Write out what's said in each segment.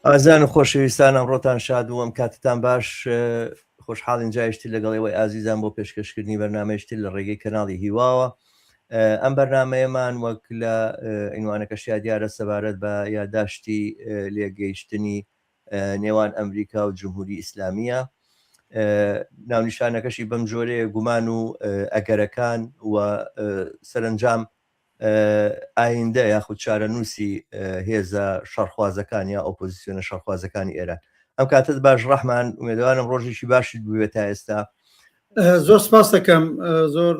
ئازان و خۆشەویستان ئەمڕۆتان شاد و ئەم کاتتان باش خۆشحاڵین جایشتی لەگەڵەوەی ئازیزان بۆ پێشکەشکردنی بەرنامەیەشتی لە ڕێگەی کەناڵی هیواوە. ئەم بەرنمەیەمان وەک لە عنوانەکەشیا دیارە سەبارەت بە یادداشتی لێگەیشتنی نێوان ئەمریکا و جمهوری ئیسلامیە. ناونیشانەکەشی بەم جۆرەیە گومان و ئەگەرەکان و سەرنجام ئایندە یاخود چارەنووسی هێزە شەڕخوازەکان یا ئۆپۆزیسیۆنە شەڕخوازەکانی ئێران. ئەم کاتت باش ڕەحمان، ئومێدوارم ڕۆژێکی باشی بوێت تا ئێستا. زۆر سپاس دەکەم، زۆر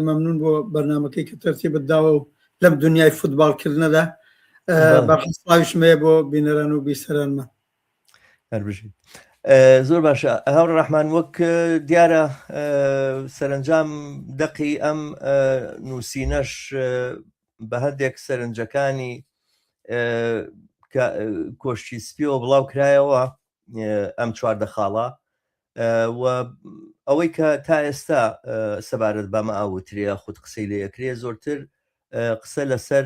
مەمنون بۆ بەرنامەکەی کە تەرتیبت داوە و لەم دنیای فوتباڵکردنەدا بەخسڵاویشمەیە بۆ بینەران و بیسەرانمان. زۆر باشە هاوڕ ڕەحمان، وەک دیارە سەرنجام دەقی ئەم نووسینەش بە هەندێک سەرنجەکانی کۆشتی سپیەوە بڵاو کرایەوە ئەم چواردە خاڵە و ئەوەی کە تا ئێستا سەبارەت بەمە ئاوترێ خودت قسەی لێ یەکرێ زۆرتر قسە لەسەر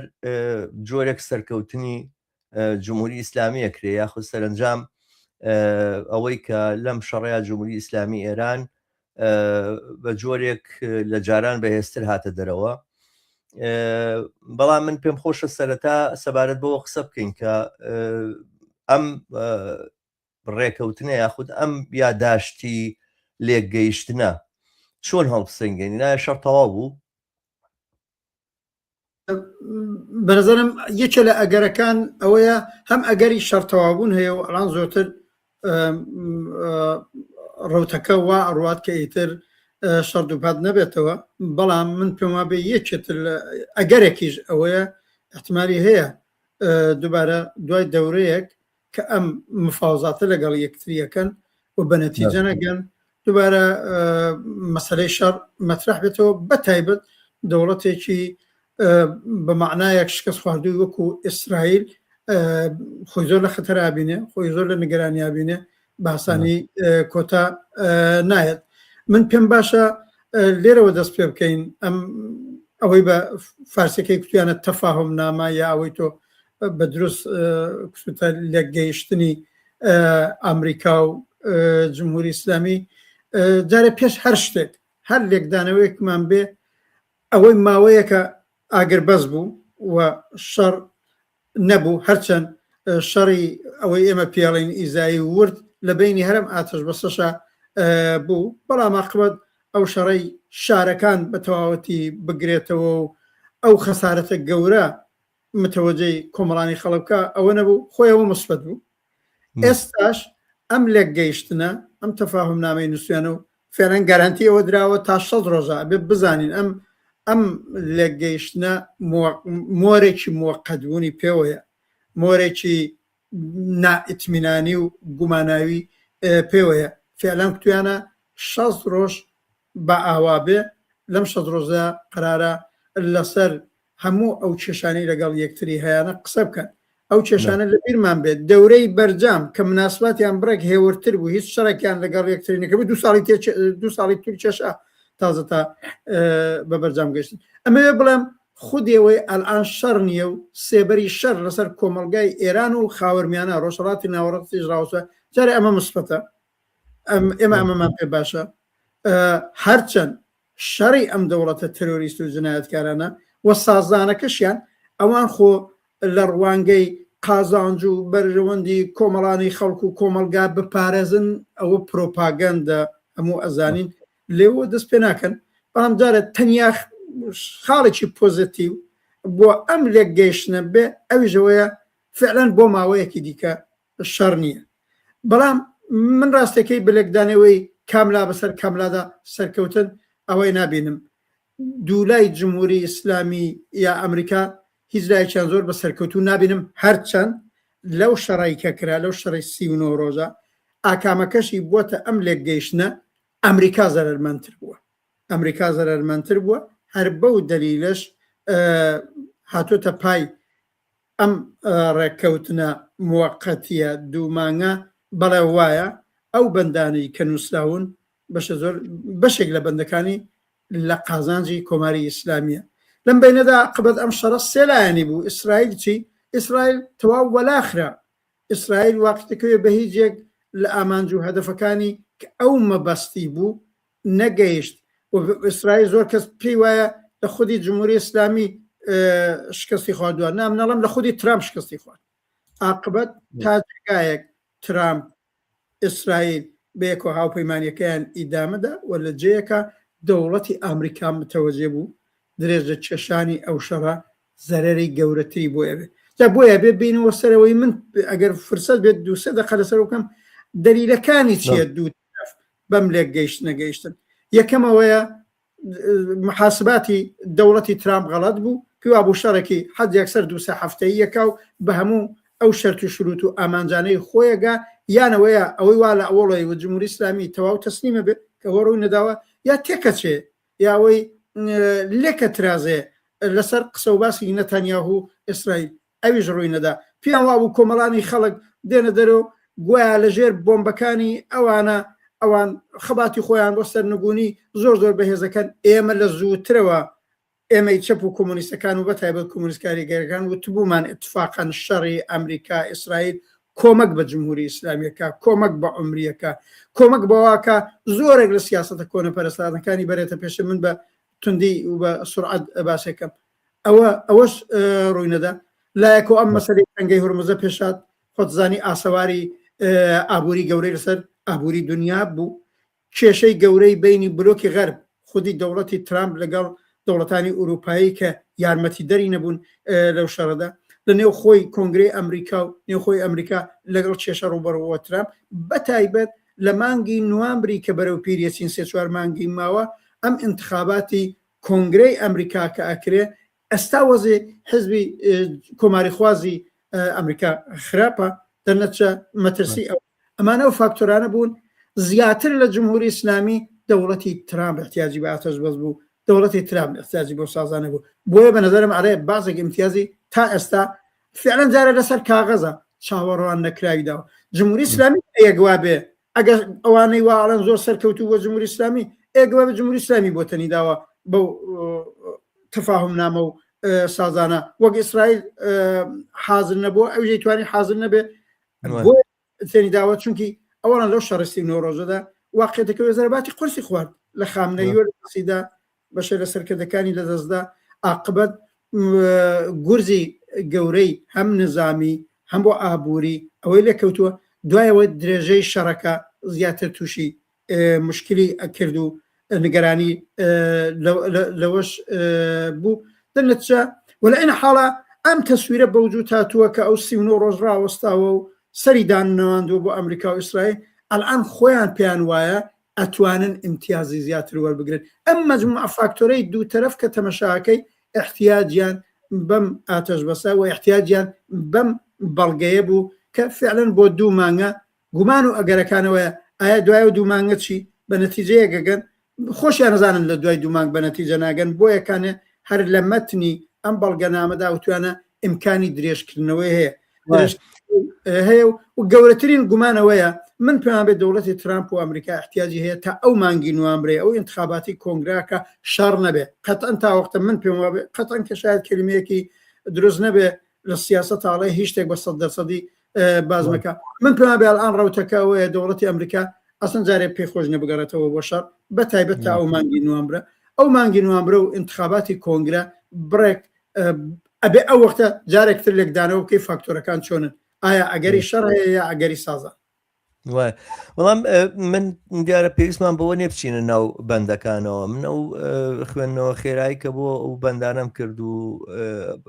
جۆرێک سەرکەوتنی جمهوری ئیسلامی یەکرێ یاخود سەرنجام ئەوەی کە لەم شەڕەیە جمهوری ئیسلامی ئێران بە جۆرێک لە جاران بەهێزتر هاتە دەرەوە. بەڵام من پێم خۆشە سەرەتا سەبارەت بەوە قسە بکەین کە ئەم ڕێکەوتنە یاخود ئەم یادداشتی لێکگەیشتنە چۆن هەڵبسەنگێنی نایە شەڕ تەواو بوو؟ بەنظرم یەکێ لە ئەگەرەکان ئەوەیە هەم ئەگەری شەڕتەوابوون هەیە و ئەڵان زۆرتر ڕوتەکە وا ئەڕوات کە ئیتر شەڕ دووپات نەبێتەوە. بەڵام من پێم وابێ یەکێتر ئەگەرێکیش ئەوەیە احتمالی هەیە دووبارە دوای دەورەیەک کە ئەم مفاوزاتە لەگەڵ یەکتریەکەن و بە نەتیجە نەگەن دووبارە مەسەلەی شەڕ مەطرح بێتەوە، بەتایبەت دەوڵەتێکی بە معنایەک شکست خواردووی وەکو ئیسرائیل خۆی زۆر لە خەتەرا بینێ، خۆی زۆر لە نیگەرانیا بینێ، باسانی کۆتا نایەت. من پێم باشە لێرەوە دەست پێ بکەین ئەم ئەوەی بە فارسەکەی کوتیانە تەفاهم نامە یا ئەوەی تۆ بە دروست کسوتە لێکگەیشتنی ئەمریکا و جمهوری ئیسلامی. جارە پێش هەر شتێک هەر لێکدانەوەیەکمان بێ ئەوەی ماوەیەکە ئاگربەز بوو و شەڕ نەبوو، هەرچەند شەڕی ئەوەی ئێمە پێڵین ئیزایی ورد لە بینی هەرم ئاتش بەسەشە بوو، بەڵام عاقبەت ئەو شەڕەی شارەکان بە تەواوەتی بگرێتەوە و ئەو خەسارەتە گەورە متەوەجەی کۆمەڵانی خەڵکە ئەوە نەبوو، خۆیەوە مثبت بوو. ئێستاش ئەم لێکگەیشتنە ئەم تەفاهم نامەی نووسیانە و فێرەن گارانتی ئەوە دراوە تا 100 ڕۆژە بێ بزانین ئەم لێکگەیشتنە مۆرێکی موەقەتبوونی پێوەیە، مۆرێکی نائیتمینانی و گوماناوی پێوەیە. فعلان کتویانە 60 ڕۆژ بە ئاوابێ لەم 100 ڕۆژە قرارە لەسەر هەموو ئەو کێشانی لەگەڵ یەکتری هەیەە قسە بکەن. ئەو کێشانە لە بیرمان بێت دەورەی بەرجام کە مناسباتیان بڕێک هێورتر بوو، هیچ شەڕێکیان لەگەڵ یەکترینەکە بوو 2 ساڵی تر کێشە تازە تا بە بەرجام گەشتن. ئەمەوێ بڵێم خودێەوەی ئەلان شەڕ نییە و سێبەری شەڕ لەسەر کۆمەلگای ئێران و خاوەرمیانە ڕۆژهەڵاتی ناوەڕەتی ژراوسە جارێ ئەمە مثبەتە، ئێمە ئەمەمان پێ باشە. هەرچەند شەڕی ئەم دەوڵەتە تەرۆریست و جنایەتکارانە و سازانەکەشیان ئەوان خۆ لە ڕوانگەی قازانج و بەرژەوەندی کۆمەڵانی خەڵکو و کۆمەلگا بپارێزن ئەوە پرۆپاگەندە هەموو ئەزانین لێوە دەست پێ ناکەن. بەڵام جارە تەنیا خاڵێکی پۆزیتیو بۆ ئەم لێکگەیشتنە بێ ئەویژەوەیە فعلەن بۆ ماوەیەکی دیکە شەڕ نییە. بەڵام من ڕاستەکەی بلێکدانەوەی کاملا بەسەر کاملادا سەرکەوتن ئەوەی نابینم. دوولای جمهوری ئیسلامی یا ئەمریکا هیچ لایەکیان زۆر بە سەرکەوتو نابینم، هەرچەند لەو شەڕی کە کرا لەو شەڕی 39 ڕۆژە ئاکامەکەشی بووەتە ئەم لێکگەیشتنە ئەمریکا زەرمەندتر بووە، ئەمریکا زەرمەندتر بووە. هەر بەو دەلیلش هاتۆتە پای ئەم ڕێککەوتنە موەقەتیە دوومانگە. بەڵێ وایە ئەو بەندانی کە نووسراون بەشێک لە بەندەکانی لە قازانجی کۆماری ئیسلامیە. لەم بینەدا عاقبەت ئەم شەڕە سێلایەنی بوو. ئیسرائیل چی؟ ئیسرائیل تەواو وەلاخرا ئیسرائیل واقعتەکەوێ بە هیچ یەک لە ئامانج و هەدەفەکانی کە ئەو مەبەستی بوو نەگەیشت. ئیسرائیل زۆر کەس پێی وایە لە خودی جمهوری ئیسلامی شکستی خواردووە، نامنەڵم لە خودی ترامپ شکستی خوارد. عاقبەت تا جگایەک ترامپ ئیسرائیل بەیەکەوە هاوپەیمانیەکەیان ئیدامەدا و لە جەیەکە دەوڵەتی ئامریکا متەوەجێ بوو درێژە کێشانی ئەو شەڕە زەرەری گەورەتری بۆ ئەوێ. جا بۆیە بێ بینەوە سەرەوەی من ئەگەر فرسەت بێت دووسێ دەقە لەسەر بکەم دەلیلەکانی چیە دوو طرف بەم لێک گەیشت نەگەیشتن. یەکەمەوەیە محاسباتی دەوڵەتی ترامپ غەڵەت بوو، پیوا بوو شەڕێکی حەد یەکسەر دووسێ هەفتەیە یەکا و بە هەموو ئەو شەرت و شروط و ئامانجانەی خۆیەگا یانەوەیە ئەوەی وا لە ئەوڵی و جمهوری ئیسلامی تەواو تەسلیمە بێت کە وە ڕووی نەداوە یا تێکەچێ یاوەی لێکە ترازێ لەسەر قسە و باسی نەتانیاهو ئیسرائیل ئەویش ڕووی نەدا. پێیان وا بوو کۆمەڵانی خەڵک دێنە دەرەوە گویا لەژێر بۆمبەکانی ئەوان خەباتی خۆیان بۆ سەرنگونی زۆر بەهێزەکەن. ئێمە لە زووترەوە ئێمەی چەپ و کۆمونیستەکان و بەتایبەت کۆمونیستکاری گەرەکان وتبوومان ئیتفاقاً شەڕی ئەمریکا ئیسرائیل کۆمەک بە جمهوری ئیسلامیەکە، کۆمەک بە عومریەکە، کۆمەک بەواکە زۆرێک لە سیاسەتە کۆنەپەرستانەکانی بەرێتە پێش. من بە توندی و بە سرعەت باسێکم ئەوەش ڕووی نەدا. لایەک و ئەم مەسەلەی تەنگەی هورمزە پێشات خۆتزانی ئاسەواری ئابووری گەورەی لەسەر ئابووری دنیا بوو. کێشەی گەورەی بینی بلۆکی غەرب خودی دەوڵەتی ترامپ لەگەڵ دەوڵەتانی ئوروپایی کە یارمەتی دەری نەبوون لەو شەڕەدا لە نێو خۆی کۆنگرەی ئەمریکا و نێوخۆی ئەمریکا لەگەڵ کێشە ڕوبەرەوە ترامپ بەتایبەت لە مانگی نوامبری کە بەرەو پیرەچین 3-4 مانگی ماوە ئەم انتخاباتی کۆنگرەی ئەمریکا کە ئەکرێ ئەستا وەزێ حزبی کۆماری خوازی ئەمریکا خراپە دەرنەچە مەترسی ئەمانە و فاکتۆرانە بوون زیاتر لە جمهوری ئیسلامی دەوڵەتی ترامپ احتیاجی بە ئاتەش بەس بوو، دەوڵەتی ترامپ احتیاجی بۆ سازانە بوو. بۆیە بە نەزەرم ئەرێ بازێک امتیازی تا ئێستا فعلا جارە لەسەر کاغەزە چاوەڕوان نەکراویداوە. جمهوری ئیسلامی ئێگوا بێ ئەگەر ئەوانەی واڵەن زۆر سەرکەوتوو بۆ جمهوری ئیسلامی ئێگوا بە جمهوری ئیسلامی بۆ تەنیداوە بەو تفاهم نامە و سازانە وەک ئیسرائیل حاضر نەبووە ئەوژەی توانی حاضر نەبێ بۆ تێنیداوە چونکی ئەوان لەو شەڕستی نۆڕۆژەدا واقعیەتەکەوێ زەرباتی قورسی خوارد لە خامنەی وەرسیدا بەشە لە سەرکردەکانی لەدەستدا. عاقبەت گورزی گەورەی هەم نظامی هەم بۆ ئابووری ئەوەی لێکەوتووە دوایەوە درێژەی شەڕەکە زیاتر تووشی مشکلی ئەکرد و نیگەرانی لەوەش بوو. دەنەچە وەلە ئەین حاڵە ئەم تەسویرە بەوجود هاتووە کە ئەو 39 ڕۆژ ڕاوەستاوە و سەری دانەوەاندووە بۆ ئەمریکا و ئیسرائیل ئەلان خۆیان پێیان وایە ئەتوانن امتیازی زیاتر وەربگرن. ئەم مەجموعە فاکتۆرەی دوو تەرەف کە تەمەشاکەی احتیاجیان بەم ئاتەش بەسە و احتیاجیان بەم بەڵگەیە بوو کە فعلەن بۆ 2 مانگە گومان و ئەگەرەکانەوەیە ئایا دوای و 2 مانگە چی بە نەتیجەیە گەگەن خۆشیان نەزانن لە دوای 2 مانگ بە نەتیجە ناگەن. بۆ یەکانێ هەر لە مەتنی ئەم بەڵگەنامەدا وتوانە ئیمکانی درێژکردنەوەی هەیە و گەورەترین گومانەوەیە من پێیان بێت دەوڵەتی ترامپ و ئەمریکا احتیاجی هەیە تا ئەو مانگی نوامبرێ ئەو انتخاباتی کۆنگراکە شەڕ نەبێ قەتەن تا وەختە من پێم وابێ قەتەن کە شاید کلمەیەکی دروست نەبێ لە سیاسەت ئاڵێ هیچ شتێک بە 100% بازمەکە. من پێیان بێ ئەڵان ڕەوتەکەوەیە دەوڵەتی ئەمریکا ئەسن جارێ پێخۆش نەبگەڕێتەوە بۆ شەڕ بەتایبەت تا ئەو مانگی نوامبرە. ئەو مانگی نوامبرە و انتخاباتی کۆنگرە بڕێک ئەبێ ئەو وەختە جارێکتر لێکدانەوە کەی فاکتۆرەکان چۆنن ئایا ئەگەری شەڕ هەیە یا ئەگەری سازە. وەڵام من دیارە پێویستمان بەوە نێ بچینە ناو بەندەکانەوە. من ئەو خوێندنەوە خێرایی کە بۆ ئەو بەندانم کرد و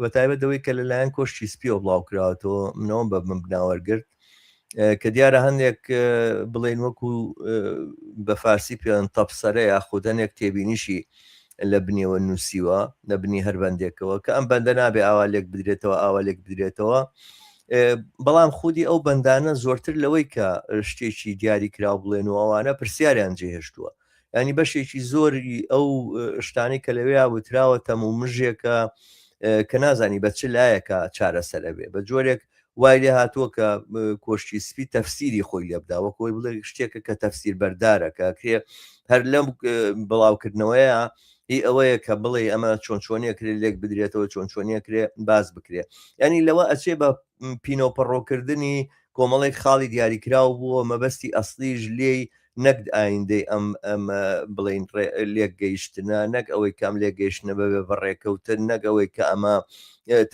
بەتایبەت ئەوەی کە لەلایەن کۆشتی سپیۆ بڵاو کراوەتەوە منەوە بە من بناوەرگرت کە دیارە هەندێک بڵێن وەکو بە فارسی پێیان تەپسەرە یاخود هەندێک تێبینیشی لە بنیەوە نووسیوە لە بنی هەر بەندێکەوە کە ئەم بەندە نابێ ئاوا لێک بدرێتەوە ئاوا لێک بدرێتەوە. بەڵام خودی ئەو بەندانە زۆرتر لەوەی کە شتێکی دیاری کراو بڵێن و ئەوانە پرسیاریان جێهێشتووە. ینی بەشێکی زۆری ئەو شتانی کە لەوێ وتراوە تەم و مژێکە کە نازانی بە چ لایەکە چارەسەرە بێ بە جۆرێک وای لێ هاتووە کە کۆشتی سپی تەفسیری خۆی لێ بداوە کۆی بڵێ شتێکە کە تەفسیر بەردارەکە کرێ هەر لەم بڵاوکردنەوەیە هی ئەوەیە کە بڵێ ئەمە چۆنچۆنیە کرێ لێک بدرێتەوە چۆنچۆنیە کرێ باز بکرێ. ینی لەوە ئەچێ بە پینۆپەڕۆکردنی کۆمەڵێک خاڵی دیاریکرااو بووە مەبەستی ئەسلیش لێی نەک ئایندەی ئەم بڵین لێک گەیشتنە نەک ئەوەی کام لێ گەیشتنە بەبێ بەڕێکەوتن نەگەوەی کە ئەمە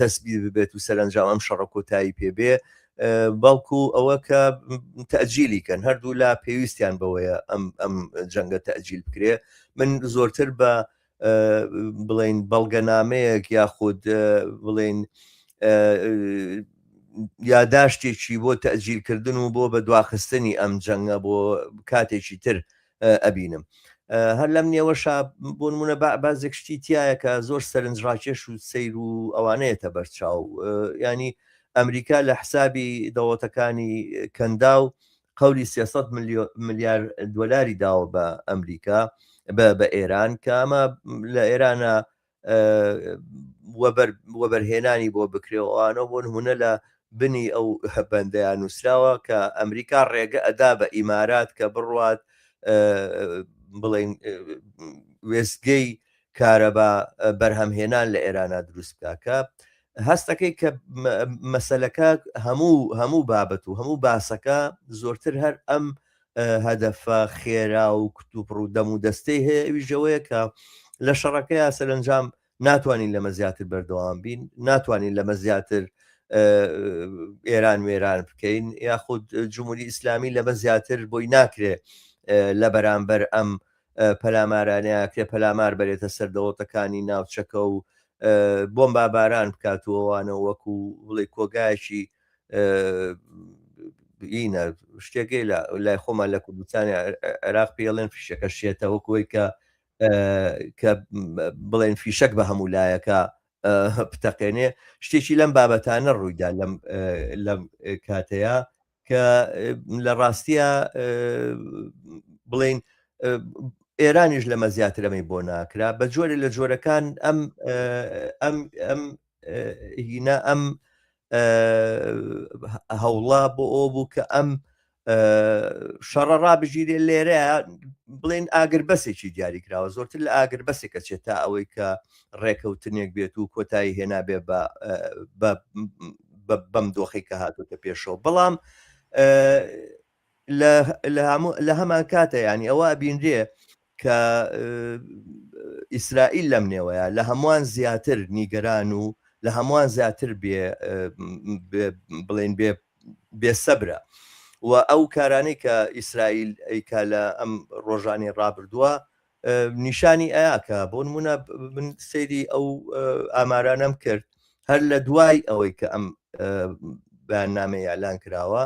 تەسبیح ببێت و سەرنجام ئەم شەڕە کۆتایی پێبێ بەڵکو ئەوە کە تەجیلی کەن هەردوو لا پێویستیان بەوەیە ئەم جەنگە تەجیل بکرێ من زۆرتر بە بڵین بەڵگەنامەیەک یاخود بڵین یاداشتێکی بۆ تەجیلکردن و بۆ بە دواخستنی ئەم جەنگە بۆ کاتێکی تر ئەبینم هەر لەم نێوەشە بۆ نمونە بازێک شتی تایە کە زۆر سەرنجڕاکێش و سیر و ئەوانەیەتە بەرچاو ینی ئەمریکا لە حسابی دەوڵەتەکانی کەندا و قەولی 300 ملیار دۆلاری داوە بە ئەمریکا بە ئێران کە ئەمە لە ئێرانە وەبەرهێنانی بۆ بکرێەوەوانە بۆ نمونە لە بنی ئەو بەندەیان نووسراوە کە ئەمریکا ڕێگە ئەدا بە ئیمارات کە بڕوات بڵین وێستگەی کارەبا بەرهەمهێنان لە ئێرانە دروست بکاکە هەستەکەی کە مەسەلەکە هەموو بابەت و هەموو باسەکە زۆرتر هەر ئەم هەدەفە خێرا و کتوپڕ و دەم و دەستەی هەیە ئەویژەوەیە کە لە شەڕەکەیە سەرنجام ناتوانین لەمە زیاتر بەردەوام بین ناتوانین لەمە زیاتر ئێران وێران بکەین یاخود جمهوری ئیسلامی لەمە زیاتر بۆی ناکرێ لە بەرامبەر ئەم پەلامارانەیە کرێ پەلامار بەرێتە سەر دەوڵەتەکانی ناوچەکە و بۆم باباران بکاتوەوانە وەکو بڵێ کۆگایشی ئینە شتێکی لای خۆمان لە کوردستانی عێراق پێڵێن فیشەکە شێتە وەکوی کە بڵێن فیشەک بە هەموو لایەکە پتەقێنێ شتێکی لەم بابەتانە ڕوویدا لەم کاتەیە کە لە ڕاستیە بڵێن ئێرانیش لەمە زیاترەمەی بۆ ناکرا بە جۆرە لە جۆرەکان ئەم هینە ئەم هەوڵا بۆ ئەو بوو کە ئەم شەڕە ڕابژیرێ لێرەیە بڵێن ئاگربەسێکی دیاریکراوە زۆرتر لە ئاگربەسێکە چێت تا ئەوەی کە ڕێکەوتنێک بێت و کۆتایی هێنابێ بەم دۆخی کە هاتوتە پێشەوە بەڵام لە هەمان کاتە ینی ئەوە بینرێ کە ئیسرائیل لەم نێوەیە لە هەمووان زیاتر نیگەران و لە هەمووان زیاتر بڵێن بێسەبرە و ئەو کارانەی کە ئیسرائیل ئەیکا لە ئەم ڕۆژانی ڕابردووە نیشانی ئەیاکە بۆ نمونە من سەیری ئەو ئامارانەم کرد هەر لە دوای ئەوەی کە ئەم بەیاننامەی ئەلان کراوە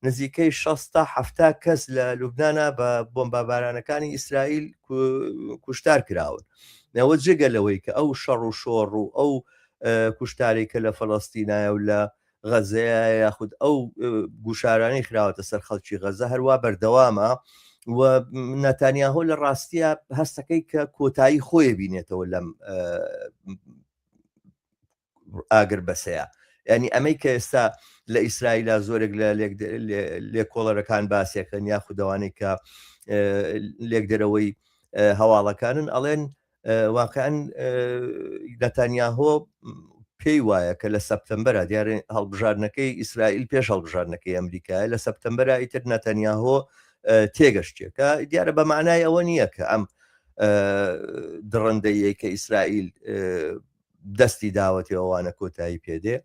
نزیکەی 60-70 کەس لە لوبنانە بە بۆمبارانەکانی ئیسرائیل کوشتار کراون نەوە جگە لەوەی کە ئەو شەڕ و شۆڕ و ئەو کوشتارێکە لە فەڵەستینایە و لە غەزەیە یاخود ئەو گوشارانی خراوەتە سەر خەڵکی غەزە هەروە بەردەوامە و نەتانیاهۆ لە ڕاستیە هەستەکەی کە کۆتایی خۆی بینێتەوە لەم ئاگر بەسەیە ینی ئەمەی کە ئێستا لە ئیسرائیلە زۆرێک لە لێکۆڵەرەکان باسیەکەن یاخودەوانەی کە لێک دەرەوەی هەواڵەکانن ئەڵێن واقعەن نەتانیاهۆ پێی وایە کە لە سەپتەمبەرە دیارە هەڵبژاردنەکەی ئیسرائیل پێش هەڵبژاردنەکەی ئەمریکای لە سەپتەمبەرە ئیتر نەتانیاهۆ تێگەشتێکە دیارە بە معنای ئەوە نییە کە ئەم دڕندەیە کە ئیسرائیل دەستی داوەتەوەوانە کۆتایی پێدێ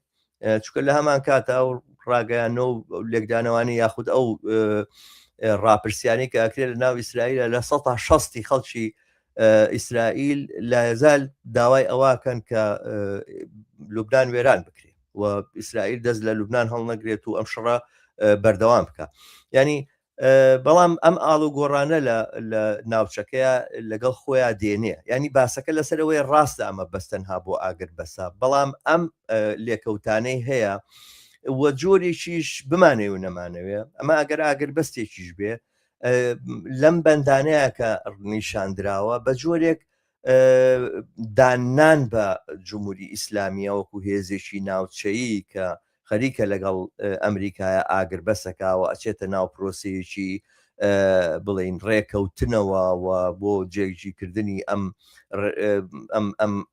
چکە لە هەمان کاتە ئەو ڕاگەیانە و لێکدانەوانی یاخود ئەو ڕاپرسیانی کە ئەکرێت لە ناو ئیسرائیلە لە 160 خەڵکی ئیسرائیل لا یزال داوای ئەواکەن کە لوبنان وێران بکرێت و ئیسرائیل دەست لە لوبنان هەڵنەگرێت و ئەم شەڕە بەردەوام بکە ینی بەڵام ئەم ئاڵ و گۆڕانە لە ناوچەکەیە لەگەڵ خۆیان دێنێ ینی باسەکە لەسەرەوەی ڕاستە ئەمە بەستەنها بۆ ئاگر بەسا بەڵام ئەم لێکەوتانەی هەیە وە جۆرێکیش بمانەوە و نەمانەوێ ئەمە ئەگەر ئاگر بەستێکیش بێ لەم بەندانەیە کە نیشاندراوە بە جۆرێک دانان بە جمهوری ئیسلامیە وەکو هێزێکی ناوچەیی کە خەریکە لەگەڵ ئەمریکایە ئاگر بەسەکەوە ئەچێتە ناو پرۆسەیەکی بڵین ڕێکەوتنەوە و بۆ جێگیرکردنی ئەم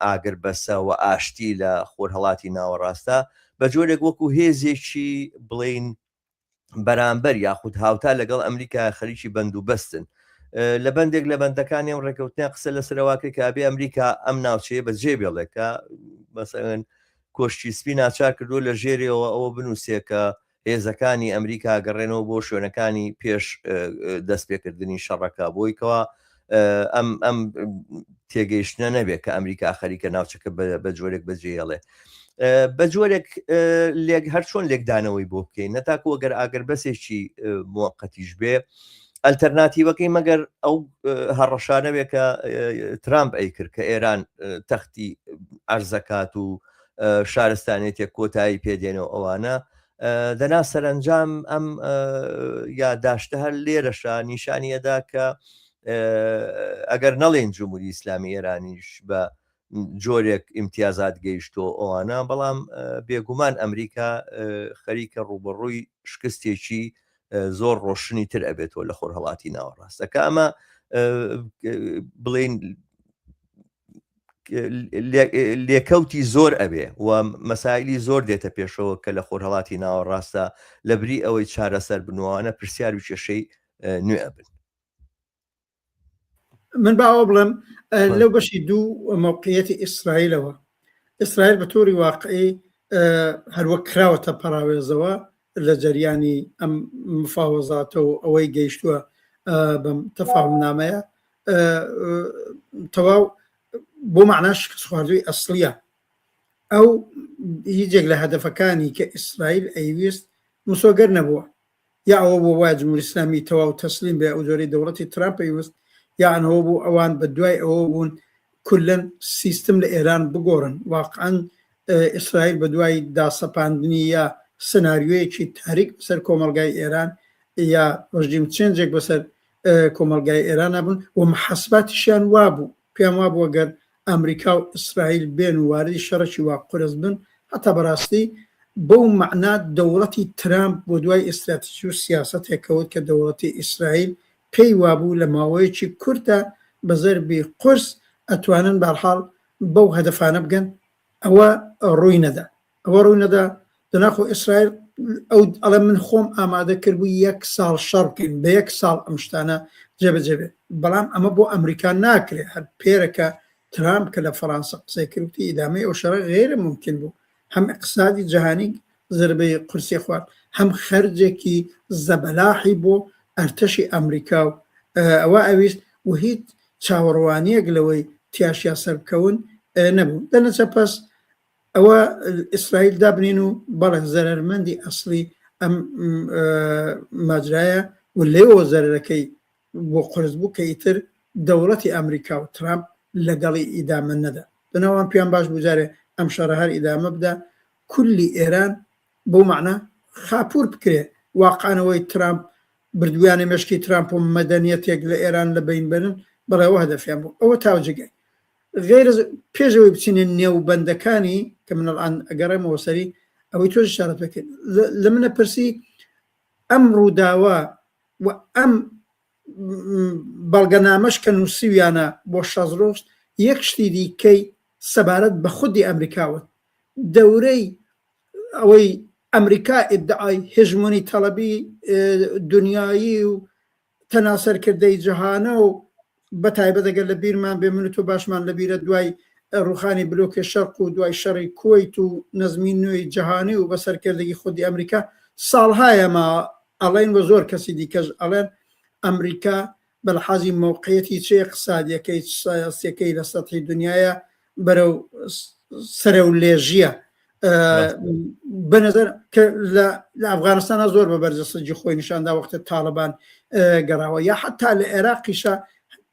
ئاگر بەسە و ئاشتی لە خۆرهەڵاتی ناوەڕاستە بە جۆرێک وەکو هێزێکی بڵین بەرامبەر یاخود هاوتا لەگەڵ ئەمریکا خەریکی بەند و بەستن لە بەندێک لە بەندەکانی ئەم ڕێکەوتنیان قسە لە سەرواکە کابێ ئەمریکا ئەم ناوچەیە بەجێ بێڵێکە مەسەڵەن کۆشتی سپی ناچار کردو لە ژێرەوە ئەوە بنووسێ کە هێزەکانی ئەمریکا گەڕێنەوە بۆ شوێنەکانی پێش دەستپێکردنی شەڕەکە بۆیکەوە ئەم تێگەیشتنە نەبێت کە ئەمریکا خەریکە ناوچەکە بە جۆرێک بەجێڵێ بە جۆرێک هەر چۆن لێکدانەوەی بۆ بکەین نەتاکو ئەگەر ئاگەر بەسێکی موقەتیش بێ ئەلتەرناتیڤەکەی مەگەر ئەو هەڕەشانەوێ کە ترامپ ئەی کرد کە ئێران تەختی ئەرزەکات و شارستانێتێک کۆتایی پێدێنەوە ئەوانە دەنا سەرنجام ئەم یادداشتە هەر لێرەشە نیشانیەدا کە ئەگەر نەڵێن جمهوری ئیسلامی ئێرانیش بە جۆرێک ئیمتیازات گەیشتۆ ئەوانە بەڵام بێگومان ئەمریکا خەریکە ڕوبەڕووی شکستێکی زۆر ڕۆشنی تر ئەبێتەوە لە خۆرهەڵاتی ناوەڕاستەکە ئەمە بڵێن لێکەوتی زۆر ئەبێ و مەسایلی زۆر دێتە پێشەوە کە لە خۆرهەڵاتی ناوەڕاستە لە بری ئەوەی چارەسەر بنوانە پرسیار و کێشەی نوێ ئەبن. من باوە بڵم لەو بەشی دوو موقعیەتی ئیسرائیلەوە ئیسرائیل بە تۆری واقعی هەروەک کراوەتە پەراوێزەوە لە جەریانی ئەم مفاوەزاتە و ئەوەی گەیشتووە بەم تەفاهمنامەیە تەواو بۆ معنای شکست خواردووی ئەسڵیە ئەو هیچێک لە هەدەفەکانی کە ئیسرائیل ئەیویست مسۆگەر نەبووە یا ئەوە بۆ وای جمهوری ئیسلامی تەواو تەسلیم بێ ئەو جۆرەی دەوڵەتی ترامپ پێویست یانەوە بوو ئەوان بە دوای ئەوە بوون کولەن سیستم لە ئێران بگۆڕن واقعا ئیسرائیل بە دوای داسەپاندنی یا سناریۆیەکی تاریک بەسەر کۆمەلگای ئێران یا ڕژیم چێنجێک بەسەر کۆمەلگای ئێران نبوون و محەسباتیشیان وابوو پێم وابووە گەر ئەمریکا و ئیسرائیل بێن و واردی شەڕێکی وا قورس بن هەتا بەڕاستی بەو مەعنا دەوڵەتی ترامپ بۆ دوای ئستراتیژی و سیاسەتێکەوت کە دەوڵەتی ئیسرائیل پێی وابوو لە ماوەیەکی کورتە بە زەربی قورس ئەتوانن بەرحاڵ بەو هەدەفانە بگەن ئەوە ڕووی نەدا ئەوە ڕووی نەدا دەناخۆ ئیسرائیل ئەو ئەڵە من خۆم ئامادە کرد بوو 1 ساڵ شەڕ بکەین بە 1 ساڵ ئەم شتانە جێبەجێبێت بەڵام ئەمە بۆ ئەمریکا ناکرێت هەر پێرەکە ترامپ کە لە فەڕەنسا قسەی کردوتی ئیدامەی ئەو شەڕە غێرە ممکن بوو هەم اقتصادی جەهانی زربەی قورسی خوارد هەم خەرجێکی زەبەلاحی بۆ ئەرتەشی ئەمریکا و ئەوە ئەویست و هیچ چاوەڕوانیەک لەوەی تیاشیا سەر بکەون نەبوو دەنەچە پەس ئەوە ئیسرائیل دابنین و بەڵێ زەرمەندی ئەسلی ئەم ماجرایە و لێەوە زەرەکەی بۆ قرس بوو کە ئیتر دەوڵەتی ئەمریکا و ترامپ لەگەڵی ئیدامە نەدا بنەوەم پێیان باش بجارێ ئەم شەڕە هەر ئیدامە بدا کولی ئێران بۆ معنە خاپور بکرێ واقعانەوەی ترامپ بردویانی مشکی ترامپ و مەدەنیەتێک لە ئێران لە بین برن بەڵێەوە هەدەفیان بوو ئەوە تاوجگەی غێر پێشەوەی بچینە نێوبەندەکانی کە منەڵان ئەگەڕێمەوە سەری ئەوەی تۆش شارەت بکرد لە منە پرسی ئەم ڕووداوە و ئەم بەڵگەنامەش کە نووسیویانە بۆ شەزڕۆست یەک شتی دیکەی سەبارەت بە خودی ئەمریکاوت دەورەی ئەوەی ئەمریکا ئیدعای هێژمۆنی تەڵەبی دنیایی و تەناسەرکردەی جەهانە و بەتایبەت ئەگەر لە بیرمان بێ من و تۆ باشمان لەبیرە دوای ڕوخانی بلۆکێ شەرق و دوای شەڕی کۆیت و نەزمی نوێی جەهانی و بەسەرکردگی خودی ئەمریکا ساڵهایە ما ئەڵێن بە زۆر کەسی دیکەش ئەڵێن ئەمریکا بەلحازی موقعیەتی چه اقتصادیەکەی سیاسیەکەی لە سەطحی دنیاە بەرەو سەرە و لێژیە بەنظر کە لە ئەفغانستانە زۆر بە بەرجەسەجی خۆی نیشاندا وەختە تاالبان گەڕاوە یا حتا لە عێراقیشە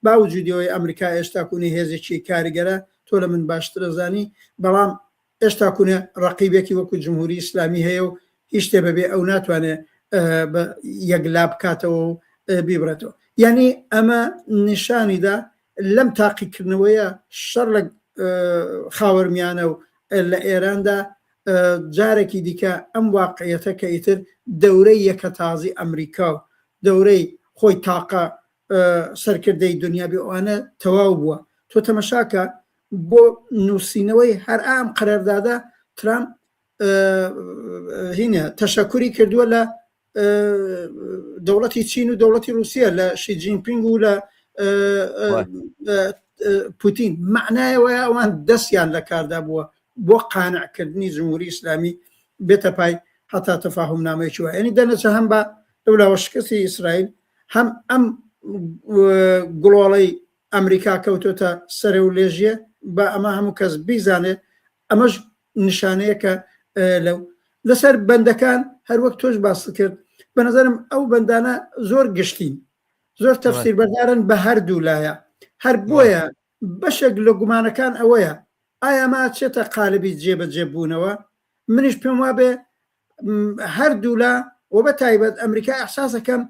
باوجودیەوەی ئەمریکا ئێشتاکوونی هێزێکی کاریگەرە تۆ لە من باشترە زانی بەڵام ئێشتاکوونە ڕقیبێکی وەکو جمهوری ئیسلامی هەیە و هیچ شتێ بەبێ ئەو ناتوانێت یەکلا بکاتەوە و بیبرێتەوە یعنی ئەمە نیشانیدا لەم تاقیکردنەوەیە شەڕ لە خاوەرمیانە و لە ئێراندا جارێکی دیکە ئەم واقعیەتە کە ئیتر دەورەی یەکە تازی ئەمریکا و دەورەی خۆی تاقە سەرکردەی دنیا بێوانە تەواو بووە تۆ تەمەشاکە بۆ نووسینەوەی هەر ئام قەراردادا ترامپ هینە تەشەکوری کردووە لە دەوڵەتی چین و دەوڵەتی رووسیا لە شی جینپینگ و لە پوتین معنایەوەی ئەوان دەستیان لە کاردا بووە بۆ قانعکردنی جمهوری ئیسلامی بێتە پای هەتا تەفاهم نامەیەکی وایە یعنی دەنەچە هەم بە لەولاوە شکستی ئیسرائیل هەم ئەم گوڵۆڵەی ئەمریکا کەوتۆتە سەرێ و لێژیە بە ئەمە هەموو کەس بیزانێت ئەمەش نیشانەیە کە لەو لەسەر بەندەکان هەروەک تۆش باس کرد بە نظرم ئەو بەندانە زۆر گشتین زۆر تەفسیر بەردارن بە هەردوو لایە هەر بۆیە بەشێک لە گومانەکان ئەوەیە ئایا ما چێتە قالبی جێبەجێبوونەوە منیش پێم وابێ هەردوو لا و بە تایبەت ئەمریکا ئەحساسەکەم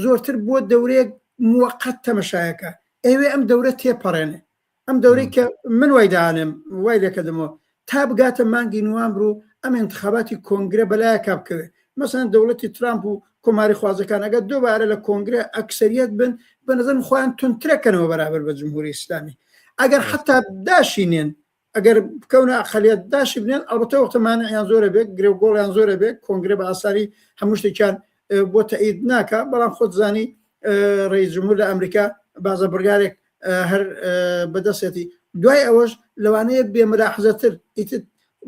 زۆرتر بۆ دەورەیەک موقت تەمەشایەکە ئەوێ ئەم دەورە تێپەڕێنێ ئەم دەورەی کە من وای دانم وای لێکەدەمەوە تا بگاتە مانگی نوامبر و ئەم انتخاباتی کۆنگرە بەلایەکە بکەوێت مەسەن دەوڵەتی ترامپ و کۆماری خوازەکان ئەگەر دووبارە لە کۆنگرە ئەکسەریەت بن بە نەزەرم خۆیان تونترەکەنەوە بەرابەر بە جمهوری ئیسلامی ئەگەر حتا داشینێن ئەگەر بکەونە ئەقەلیەت داشی بنێن ئەڵبەتە وەختەمانەیان زۆرە بێت گرێوگۆڵیان زۆرە بێت کۆنگرە بە ئاساری هەموو شتێکیان بۆ تەئید ناکە بەڵام خۆت زانی ڕئیس جمهور لە ئەمریکا بازە بڕگارێک هەر بەدەستێتی دوای ئەوەش لەوانەیە بێمەلاحەزەتر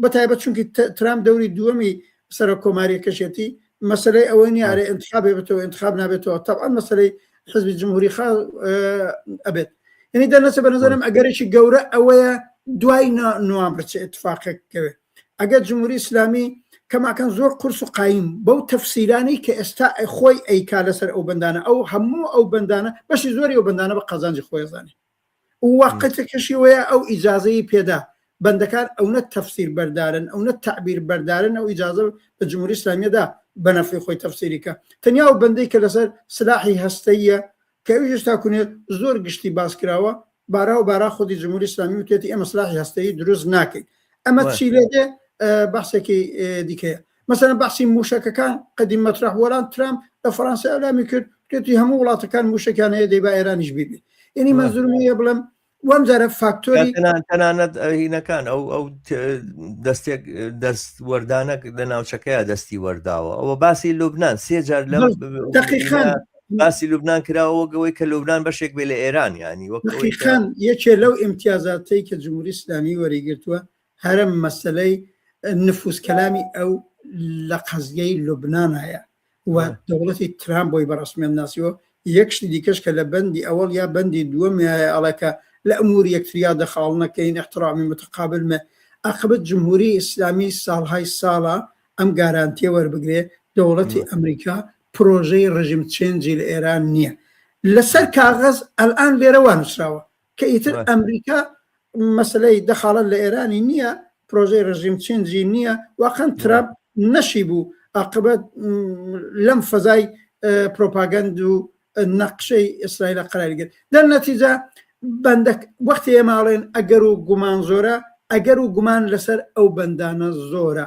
بەتایبەت چونکی ترامپ دەوری دووەمی سەر کۆماری کەشێتی مەسلەی ئەوەی نیە ئارێ انتخابێ بێتەوە انتخاب نابێتەوە طبعا مەسلەی حزبی جمهوری خا ئەبێت یعنی دەنەچە بە نظرم ئەگەرێکی گەورە ئەوەیە دوای نوامبر چه اتفاقێکەوێ ئەگەر جمهوری ئیسلامی کەماکەن زۆر قورس و قایم بەو تەفسیرانی کە ئێستا خۆی ئەیکا لەسەر ئەو بەندانە ئەو هەموو ئەو بەندانە بەشی زۆری ئەو بەندانە بە قەزانجی خۆی زانێ واقعەتێکیشی وەیە ئەو ئیجازەی پێدا بەندەکان ئەوە تەفسیر بەردارن ئەوە تعبیر بەردارن ئەو ئیجازە بە جمهوری ئیسلامیەدا بە نەفعی خۆی تەفسیریکە تەنیا و بەندەی کە لەسەر سلاحی هەستەیە کە ئەویش تاکوونێت زۆر گشتی باسکراوە بارا و بارا خودی جمهوری ئیسلامی وتێتی ئەمە سلاحی هەستەیی دروست ناکەین ئەمە چی لێدێ بەحسێکی دیکەیە مەسەلەن بەحسی موشەکەکان قەدیم مەطرح وەڵام ترامپ لە فەڕەنسا ئەلامی کرد توێتی هەموو وڵاتەکان موشەکان هەیە دەی با ئێرانیش بیبێ یعنی مەنزوورم بڵم وەم جارە فاکتۆری تەنانەت هینەکان ئەو دەستێک دەست وەردانە لە ناوچەکەیە دەستی وەرداوە ئەوە باسی لوبنان سێ جار لە دقیقاً باسی لوبنان کراوە گەوەی کە لوبنان بەشێک بێ لە ئێران ینی دقیقاً یەکێ لەو ئیمتیازاتەی کە جمهوری ئیسلامی وەریگرتووە هەرە مەسەلەی نفوس کەلامی ئەو لە قەزیەی لوبنان هەیە و دەوڵەتی ترامپ بۆی بەڕسمیان ناسیوە یەکشتی دیکەش کە لە بەندی ئەوەڵ یا بەندی دووەمی هەیە ئەڵەکە لە ئەموری یەکتریا دەخاڵنەکەین احترامی متقابلمە عقبەت جمهوری ئیسلامی ساڵهای ساڵە ئەم گارانتیە وەربگرێ دەوڵەتی ئەمریکا پرۆژەی ڕژیم چێنجی لە ئێران نییە لەسەر کاغەز ئەلان لێرە وانووسراوە کە ئیتر ئەمریکا مەسلەی دەخاڵەت لە ئێرانی نییە پرۆژەی ڕژیم چێنجی نییە واقعاً ترامپ نەشی بوو عقبەت لەم فەزای پرۆپاگەند و نەقشەی ئیسرائیل قەرارگرت در نەتیجە بەندەک وەختی ئێماڵێن ئەگەر و گومان زۆرە ئەگەر و گومان لەسەر ئەو بەندانە زۆرە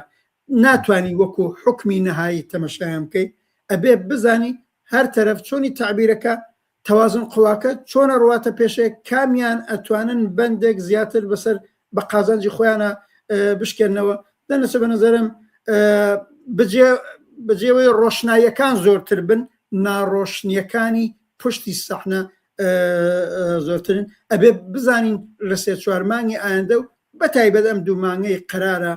ناتوانی وەکو حکمی نەهایی تەمەشایان بکەی ئەبێ بزانی هەر تەرەف چۆنی تعبیرەکە تەوازن قواکە چۆنە ڕواتە پێشەیە کامیان ئەتوانن بەندێک زیاتر بەسەر بە قازانجی خۆیانە بشکێنەوە دەنەچە بە نەزەرم بەجێوەی ڕۆشناییەکان زۆرتر بن ناڕۆشنیەکانی پشتی سەحنە زۆرترن ئەبێ بزانین لە سێ چوار مانگی ئایندە و بەتایبەت ئەم دوو مانگەی قەرارە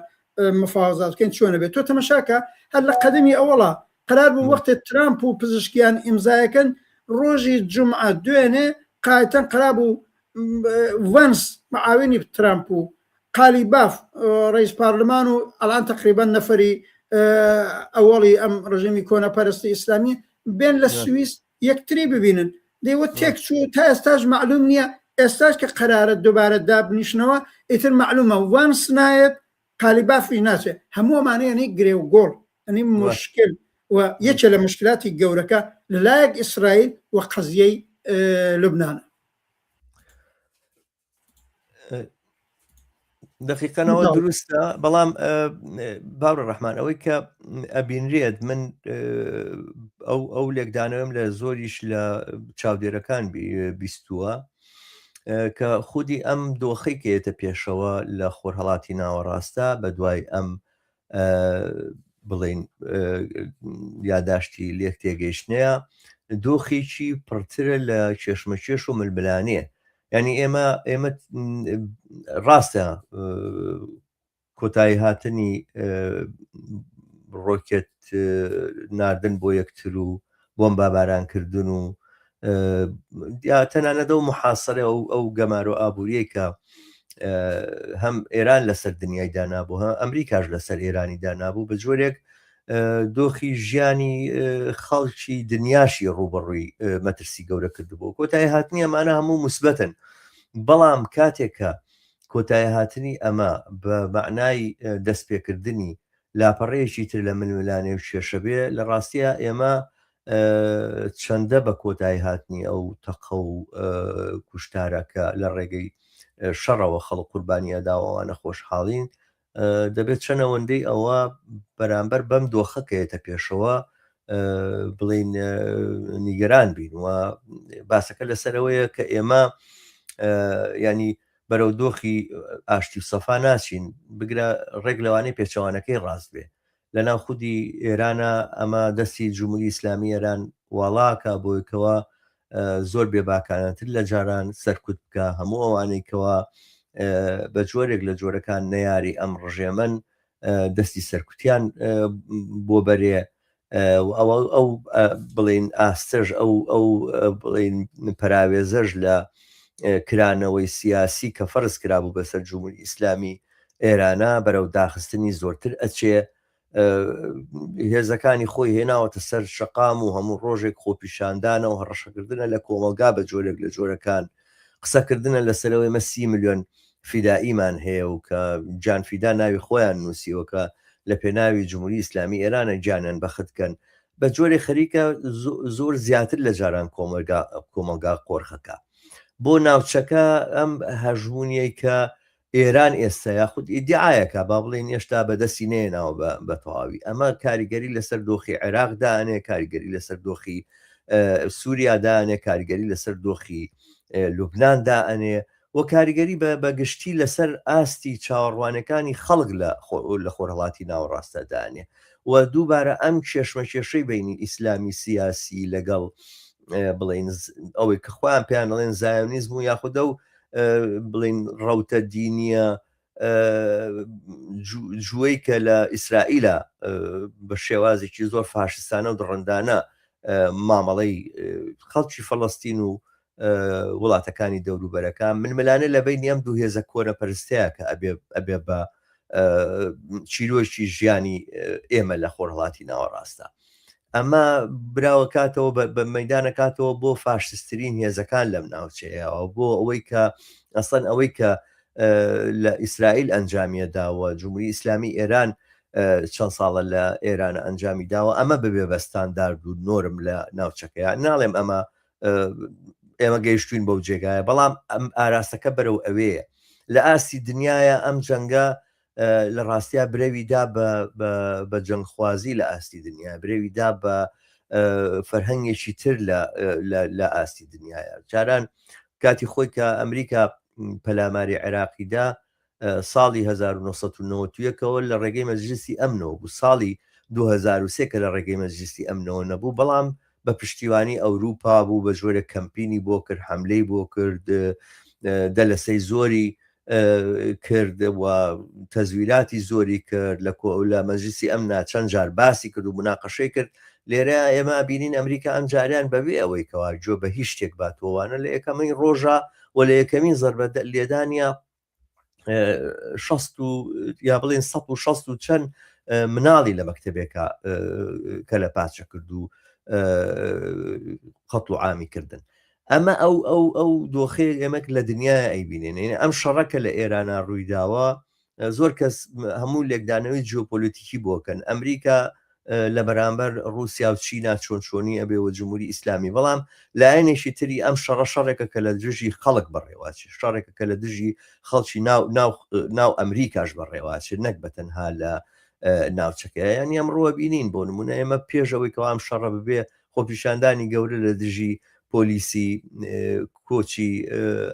مفاوەزاتکەین چۆنە بێت تۆ تەمەشاکە هەر لە قەدەمی ئەوەڵە قەرار بوو وەختێ ترامپ و پزیشکیان ئیمزایەکەن ڕۆژی جومعە دوێنێ قایتەن قەرار بوو ڤەنس معاونی ترامپ و قالی باف ڕئیس پارلەمان و ئەڵان تقریبان نەفەری ئەوەڵی ئەم ڕژیمی کۆنەپەرستی ئیسلامی بێن لە سویس یەکتری ببینن دەیوە تێک چوو تا ئێستاش معلوم نییە ئێستاش کە قەرارە دووبارە دابنیشنەوە ئیتر معلومە ڤەنس نایەت قالی بافی ناچێت هەمووەمانەیەنی گرێ و گۆڵ ئەنی مشکل و یەکێ لە مشکلاتی گەورەکە لەلایەک ئیسرائیل و قەزیەی لوبنانە دقیقەنەوە دروستە بەڵام باوڕە ڕەحمان ئەوەی کە ئەبینرێت من ئەو لێکدانەوەم لە زۆریش لە چاودێرەکان بیستووە کە خودی ئەم دۆخەی کێتە پێشەوە لە خۆرهەڵاتی ناوەڕاستە بە دوای ئەم بڵین یاداشتی لێک تێگەیشتنەیە دۆخێکی پڕترە لە کێشمەکێش و ململانێ ینی ئێمە ڕاستە کۆتایی هاتنی ڕۆکێت ناردن بۆ یەکتر و بۆم بابارانکردن و تەنانەتە و محاسەرە ئەو گەمار و ئابوووریە کە هەم ئێران لەسەر دنیای دانابوو هە ئەمریکاش لەسەر ئێرانی دانابوو بە جۆرێک دۆخی ژیانی خەڵکی دنیاشی ڕوبەڕووی مەترسی گەورە کردبوو کۆتایی هاتنی ئەمانە هەموو مثبەتن بەڵام کاتێکە کۆتایی هاتنی ئەمە بە معنای دەستپێکردنی لاپەڕەیەکی تر لە ململانێ و کێشە بێ لە ڕاستیە ئێمە چەندە بە کۆتایی هاتنی ئەو تەقە و کوشتارەکە لە ڕێگەی شەڕەوە خەڵک قوربانیە داوەوانە خۆشحاڵین دەبێت چەنەوەندەی ئەوە بەرامبەر بەم دۆخەکەیەتە پێشەوە بڵین نیگەران بین و باسەکە لەسەرەوەیە کە ئێمە ینی بەرەو دۆخی ئاشتی و سەفا ناچین بگرە ڕێک لەوانەی پێچەوانەکەی ڕاست بێ لەناو خودی ئێرانە ئەمە دەستی جمهوری ئیسلامی ئێران واڵاکە بۆیکەوە زۆر بێباکانەتر لە جاران سەرکوت بکە هەموو ئەوانەیەکەوە بە جۆرێک لە جۆرەکان نەیاری ئەم ڕژێمەن دەستی سەرکوتیان بۆ بەرێ ئەو بڵین ئاستەژ ئەو بڵین پراوێزەش لە کرانەوەی سیاسی کە فەرز کرابوو بەسەر جمهوری ئیسلامی ئێرانە بەرەو داخستنی زۆرتر ئەچێ هێزەکانی خۆی هێناوەتە سەر شەقام و هەموو ڕۆژێک خۆپیشاندانە و هەڕەشەکردنە لە کۆمەلگا بە جۆرێک لە جۆرەکان قسەکردنە لەسەرەوەی مە 30 ملیۆن فیدائیمان هەیە و کە جانفیدا ناوی خۆیان نووسیوە کە لە پێناوی جمهوری ئیسلامی ئێرانە جانیان بەختکەن بە جۆری خەریکە زۆر زیاتر لە جاران کۆمەلگا قۆرخەکە بۆ ناوچەکە ئەم هەژمونیەی کە ئێران ئێستا یاخود ئیدعایەکە با بڵێن هێشتا بەدەستی نێناوە بە تەواوی ئەمە کاریگەری لەسەر دۆخی عێراق دانێ کاریگەری لەسەر دۆخی سووریا دانێ کاریگەری لەسەر دۆخی لوبنان دائنێ و کاریگەری بە گشتی لەسەر ئاستی چاوەڕوانەکانی خەڵک لە خۆرهڵاتی ناوەڕاستە دانێ و دووبارە ئەم کێشمەکێشەی بینی ئیسلامی سیاسی لەگەڵ بڵین ئەوەی کە خۆیان پێیان دەڵێن زایۆنیزم و یاخودە و بڵین ڕەوتە دینیە جوێی کە لە ئیسرائیلە بە شێوازێکی زۆر فاشستانە و دڕندانە مامەڵەی خەڵکی فەڵەستین و وڵاتەکانی دەوروبەرەکان ململانە لە بینی ئەم دوو هێزە کۆرە پەرستەیە کە ئەبێ بە چیرۆشی ژیانی ئێمە لە خۆرهڵاتی ناوەڕاستە ئەمە براوەکاتەوە بە مەدانەکاتەوە بۆ فاشستترین هێزەکان لەم ناوچەیەوە بۆ ئەوەی کە ئەسڵەن ئەوەی کە لە ئیسرائیل ئەنجامیە داوە جمهوری ئیسلامی ئێران چەند ساڵە لە ئێرانە ئەنجامی داوە ئەمە ببێ بەستاندارد و نۆرم لە ناوچەکەیە ناڵێم ئێمە گەیشتوین بەو جێگایە بەڵام ئەم ئاراستەکە بەرەو ئەوەیە لە ئاستی دنیاە ئەم جەنگە لە ڕاستیا برەویدا بە جەنگخوازی لە ئاستی دنیا برەویدا بە فەرهەنگێکی تر لە ئاستی دنیاە جاران کاتی خۆی کە ئەمریکا پەلاماری عێراقیدا ساڵی 1990ەوە لە ڕێگەی مەجلیسی ئەمنەوە بوو ساڵی 2023 کە لە ڕێگەی مەجلیسی ئەمنەوە نەبوو بەڵام بە پشتیوانی ئەوروپا بوو بە جۆرە کەمپینی بۆ کرد حملەی بۆ کرد دەلەسەی زۆری کرد و تەزویراتی زۆری کرد لە مەجلیسی ئەمنا چەند جار باسی کرد و مناقەشەی کرد لێرە ئێمە بینین ئەمریکا ئەم جاریان بەبێ ئەوەی کەوا جۆ بە هیچ شتێک باتۆوانە لە یەکەمەی ڕۆژە و لە یەکەمین زەربە لێدانیا 60 یا بڵێن 160 و چەند مناڵی لە مەکتەبێکە کە لە پاچە کرد و قەتڵ و عامی کردن ئەمە ئەو دۆخێ ئێمەک لە دنیا ئەیبینێن ئەم شەڕەکە لە ئێرانە ڕوویداوە زۆر کەس هەموو لێکدانەوەی جیۆپۆلیتیکی بۆکەن ئەمریکا لە بەرامبەر رووسیا و چینا چۆنچۆنی ئەبێەوە جمهوری ئیسلامی بەڵام لایەنێکی تری ئەم شەڕێکە کە لە دژی خەڵک بەڕێواچی شەڕێکە کە لە دژی خەڵکی ناو ئەمریکاش بەڕێواچێت نەک بەتەنها لە ناوچەکە یانی ئەمڕۆوە بینین بۆ نمونە ئێمە پێشەوەی کەوا ئەم شەڕە ببێ خۆپیشاندانی گەورە لە دژی پۆلیسی کۆچی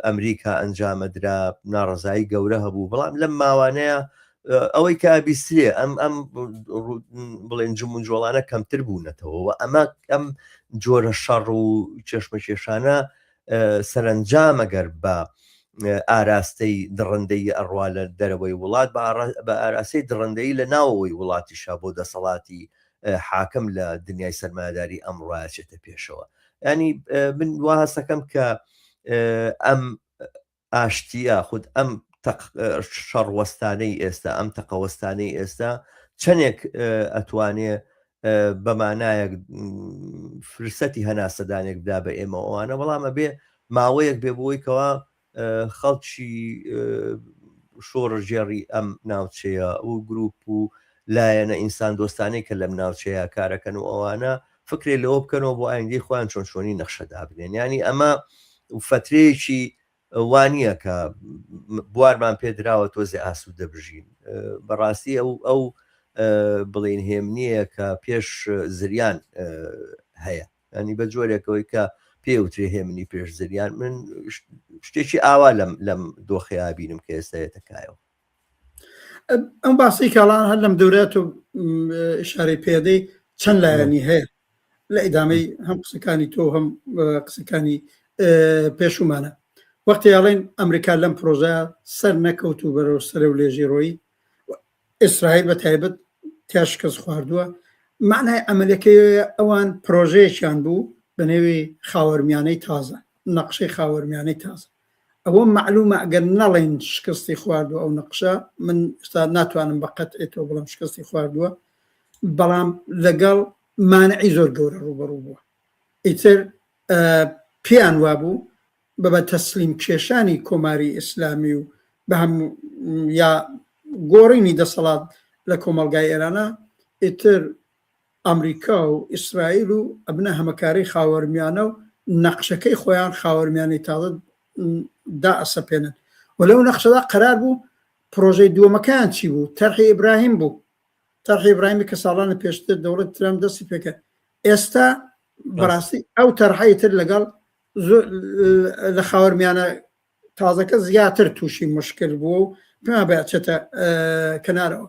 ئەمریکا ئەنجامەدرا ناڕزایی گەورە هەبوو بەڵام لەم ماوانەیە ئەوەی کە بیسترێ ئەم بڵێن جمونجۆڵانە کەمتر بوونەتەوە ئەم جۆرە شەڕ و چێشمەکێشانە سەرنجام ئەگەر بە ئاراستەی دڕندەی ئەڕوا لە دەرەوەی وڵات بە ئاراستەی دڕندەی لە ناوەوەی وڵاتیشا بۆ دەسەڵاتی حاکم لە دنیای سەرمایه‌داری ئەمڕایچێتە پێشەوە. ینی من وا هەستەکەم کە ئەم ئاشتیە خود ئەم شەڕوەستانەی ئێستا ئەم تەقەوەستانەی ئێستا چەندێک ئەتوانێ بەمانایەک فرسەتی هەناسەدانێک بدا بە ئێمە ئەوانە بەڵامە بێ ماوەیەک بێ بۆیکەوە خەڵکی شۆڕژێڕی ئەم ناوچەیە و گروپ و لایەنە ئینسان دۆستانەی کە لەم ناوچەیە کارەکەن و ئەوانە فکرێ لەوە بکەنەوە بۆ ئایندەی خۆیان چۆن چۆنی نەخشەدا بنێن ینی ئەمە فترەیەکی وانییە کە بوارمان پێدراوە تۆزێ ئاسوود دەبژین بەڕاستی ئەو بڵین هێمنیە کە پێش زریان هەیە ینی بە جۆرێکەوەی کە پێوترێ هێمنی پێش زریان من شتێکی ئاوا لەم دۆخەیە بینم کە ئێستاەتەکایەوە ئەم باسی کاڵان هەر لەم دەورێت و ئشارەی پێدەی چەند لایەنی هەیە لە ئیدامەی هەم قسەکانی تۆ هەم قسەکانی پێشومانە وەختی ئاڵێن ئەمریکا لەم پرۆژە سەر نەکەوت و بەرەو سەرە و لێژی ڕۆیی ئیسرائیل بە تایبەت تێشکەس خواردووە معنای ئەمەلەکەی ئەوان پرۆژەیەکیان بوو بە نێوی خاوەرمیانەی تازە نەقشەی خاوەرمیانەی تازە ئەوە معلومە ئەگەر نەڵێن شکستی خواردووە ئەو نەقشە من ئستا ناتوانم بە قەتعێتەوە بڵم شکستی خواردووە بەڵام لەگەڵ مانعی زۆر گەورە ڕوبەڕوو بووە ئیتر پێیان وابوو بە تەسلیم کێشانی کۆماری ئیسلامی و بە هەموو یا گۆڕینی دەسەڵات لە کۆمەلگای ئێرانە ئیتر ئەمریکا و ئیسرائیل و ئەبنە هەمەکاری خاوەرمیانە و نەقشەکەی خۆیان خاوەرمیانی تاڵت دا ئەسەپێنن و لەو نەقشەدا قەرار بوو پرۆژەی دووەمەکان چی بوو تەرحی ئیبراهیم بوو تەرحی ئیبراهیمی کە ساڵانە پێشتر دەوڵەت ترامپ دەستی پێکرد ئێستا بەڕاستی ئەو تەرحەی تر لەگەڵ لە خاوەرمیانە تازەکە زیاتر تووشی مشکل بووە و پێما بچێتە کەنارەوە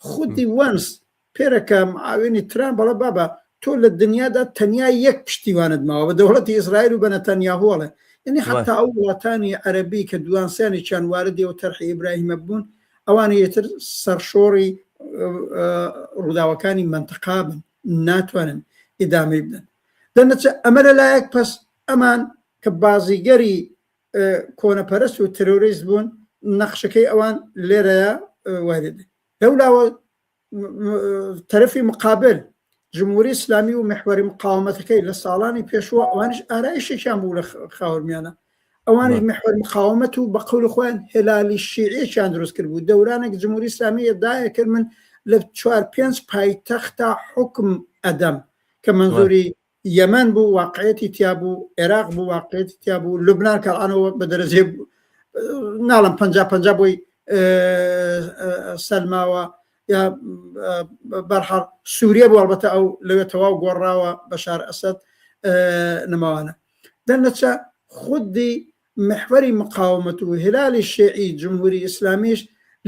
خودی وەنس پێرەکە معاوێنی ترامپ بەڵە بابە تۆ لە دنیادا تەنیا یەک پشتیوانت ماوە بە دەوڵەتی ئیسرائیل و بە نەتەنیاهوڵێ یعنی حتا ئەو وڵاتانی عەرەبی کە دوانسیانی چیان واردی و تەرحی ئیبراهیمە بوون ئەوانە یەتر سەرشۆڕی ڕووداوەکانی منتەقا بن ناتوانن ئیدامەی بدەن دەنەچە ئەمە لەلایەک پەس ئەمان کە بازیگەری کۆنەپەرست و ترۆریست بوون نەخشەکەی ئەوان لێرەیە واردێ لەولاوە تەرەفی مقابل جمهوری ئیسلامی و محوەری مقاومەتەکەی لە ساڵانی پێشوە ئەوانش ئارایشێکیان بوو لە خاوەرمیانە ئەوانش محوەری مقاومەت و بە قەولی خۆیان هێلالی شیعیەکیان دروست کرد بوو دەورانێک جمهوری ئیسلامی ئەدعا کرد من لە 4-5 پایتەختە حکم ئەدەم کە منزوری یەمەن بوو واقعەتی تیا بوو عێراق بوو واقعەتی تیا بوو لوبنان کەڵانەوە بە دەرەجێ ناڵم 50 بۆی سەلماوە یا بەرحەڵ سووریە بوو ئەڵبەتە ئەو لەوێ تەواو گۆڕاوە بەشار ئەسەد نەماوانە دەنەچە خودی محوەری مقاومەت و هلالی شیعی جمهوری ئیسلامیش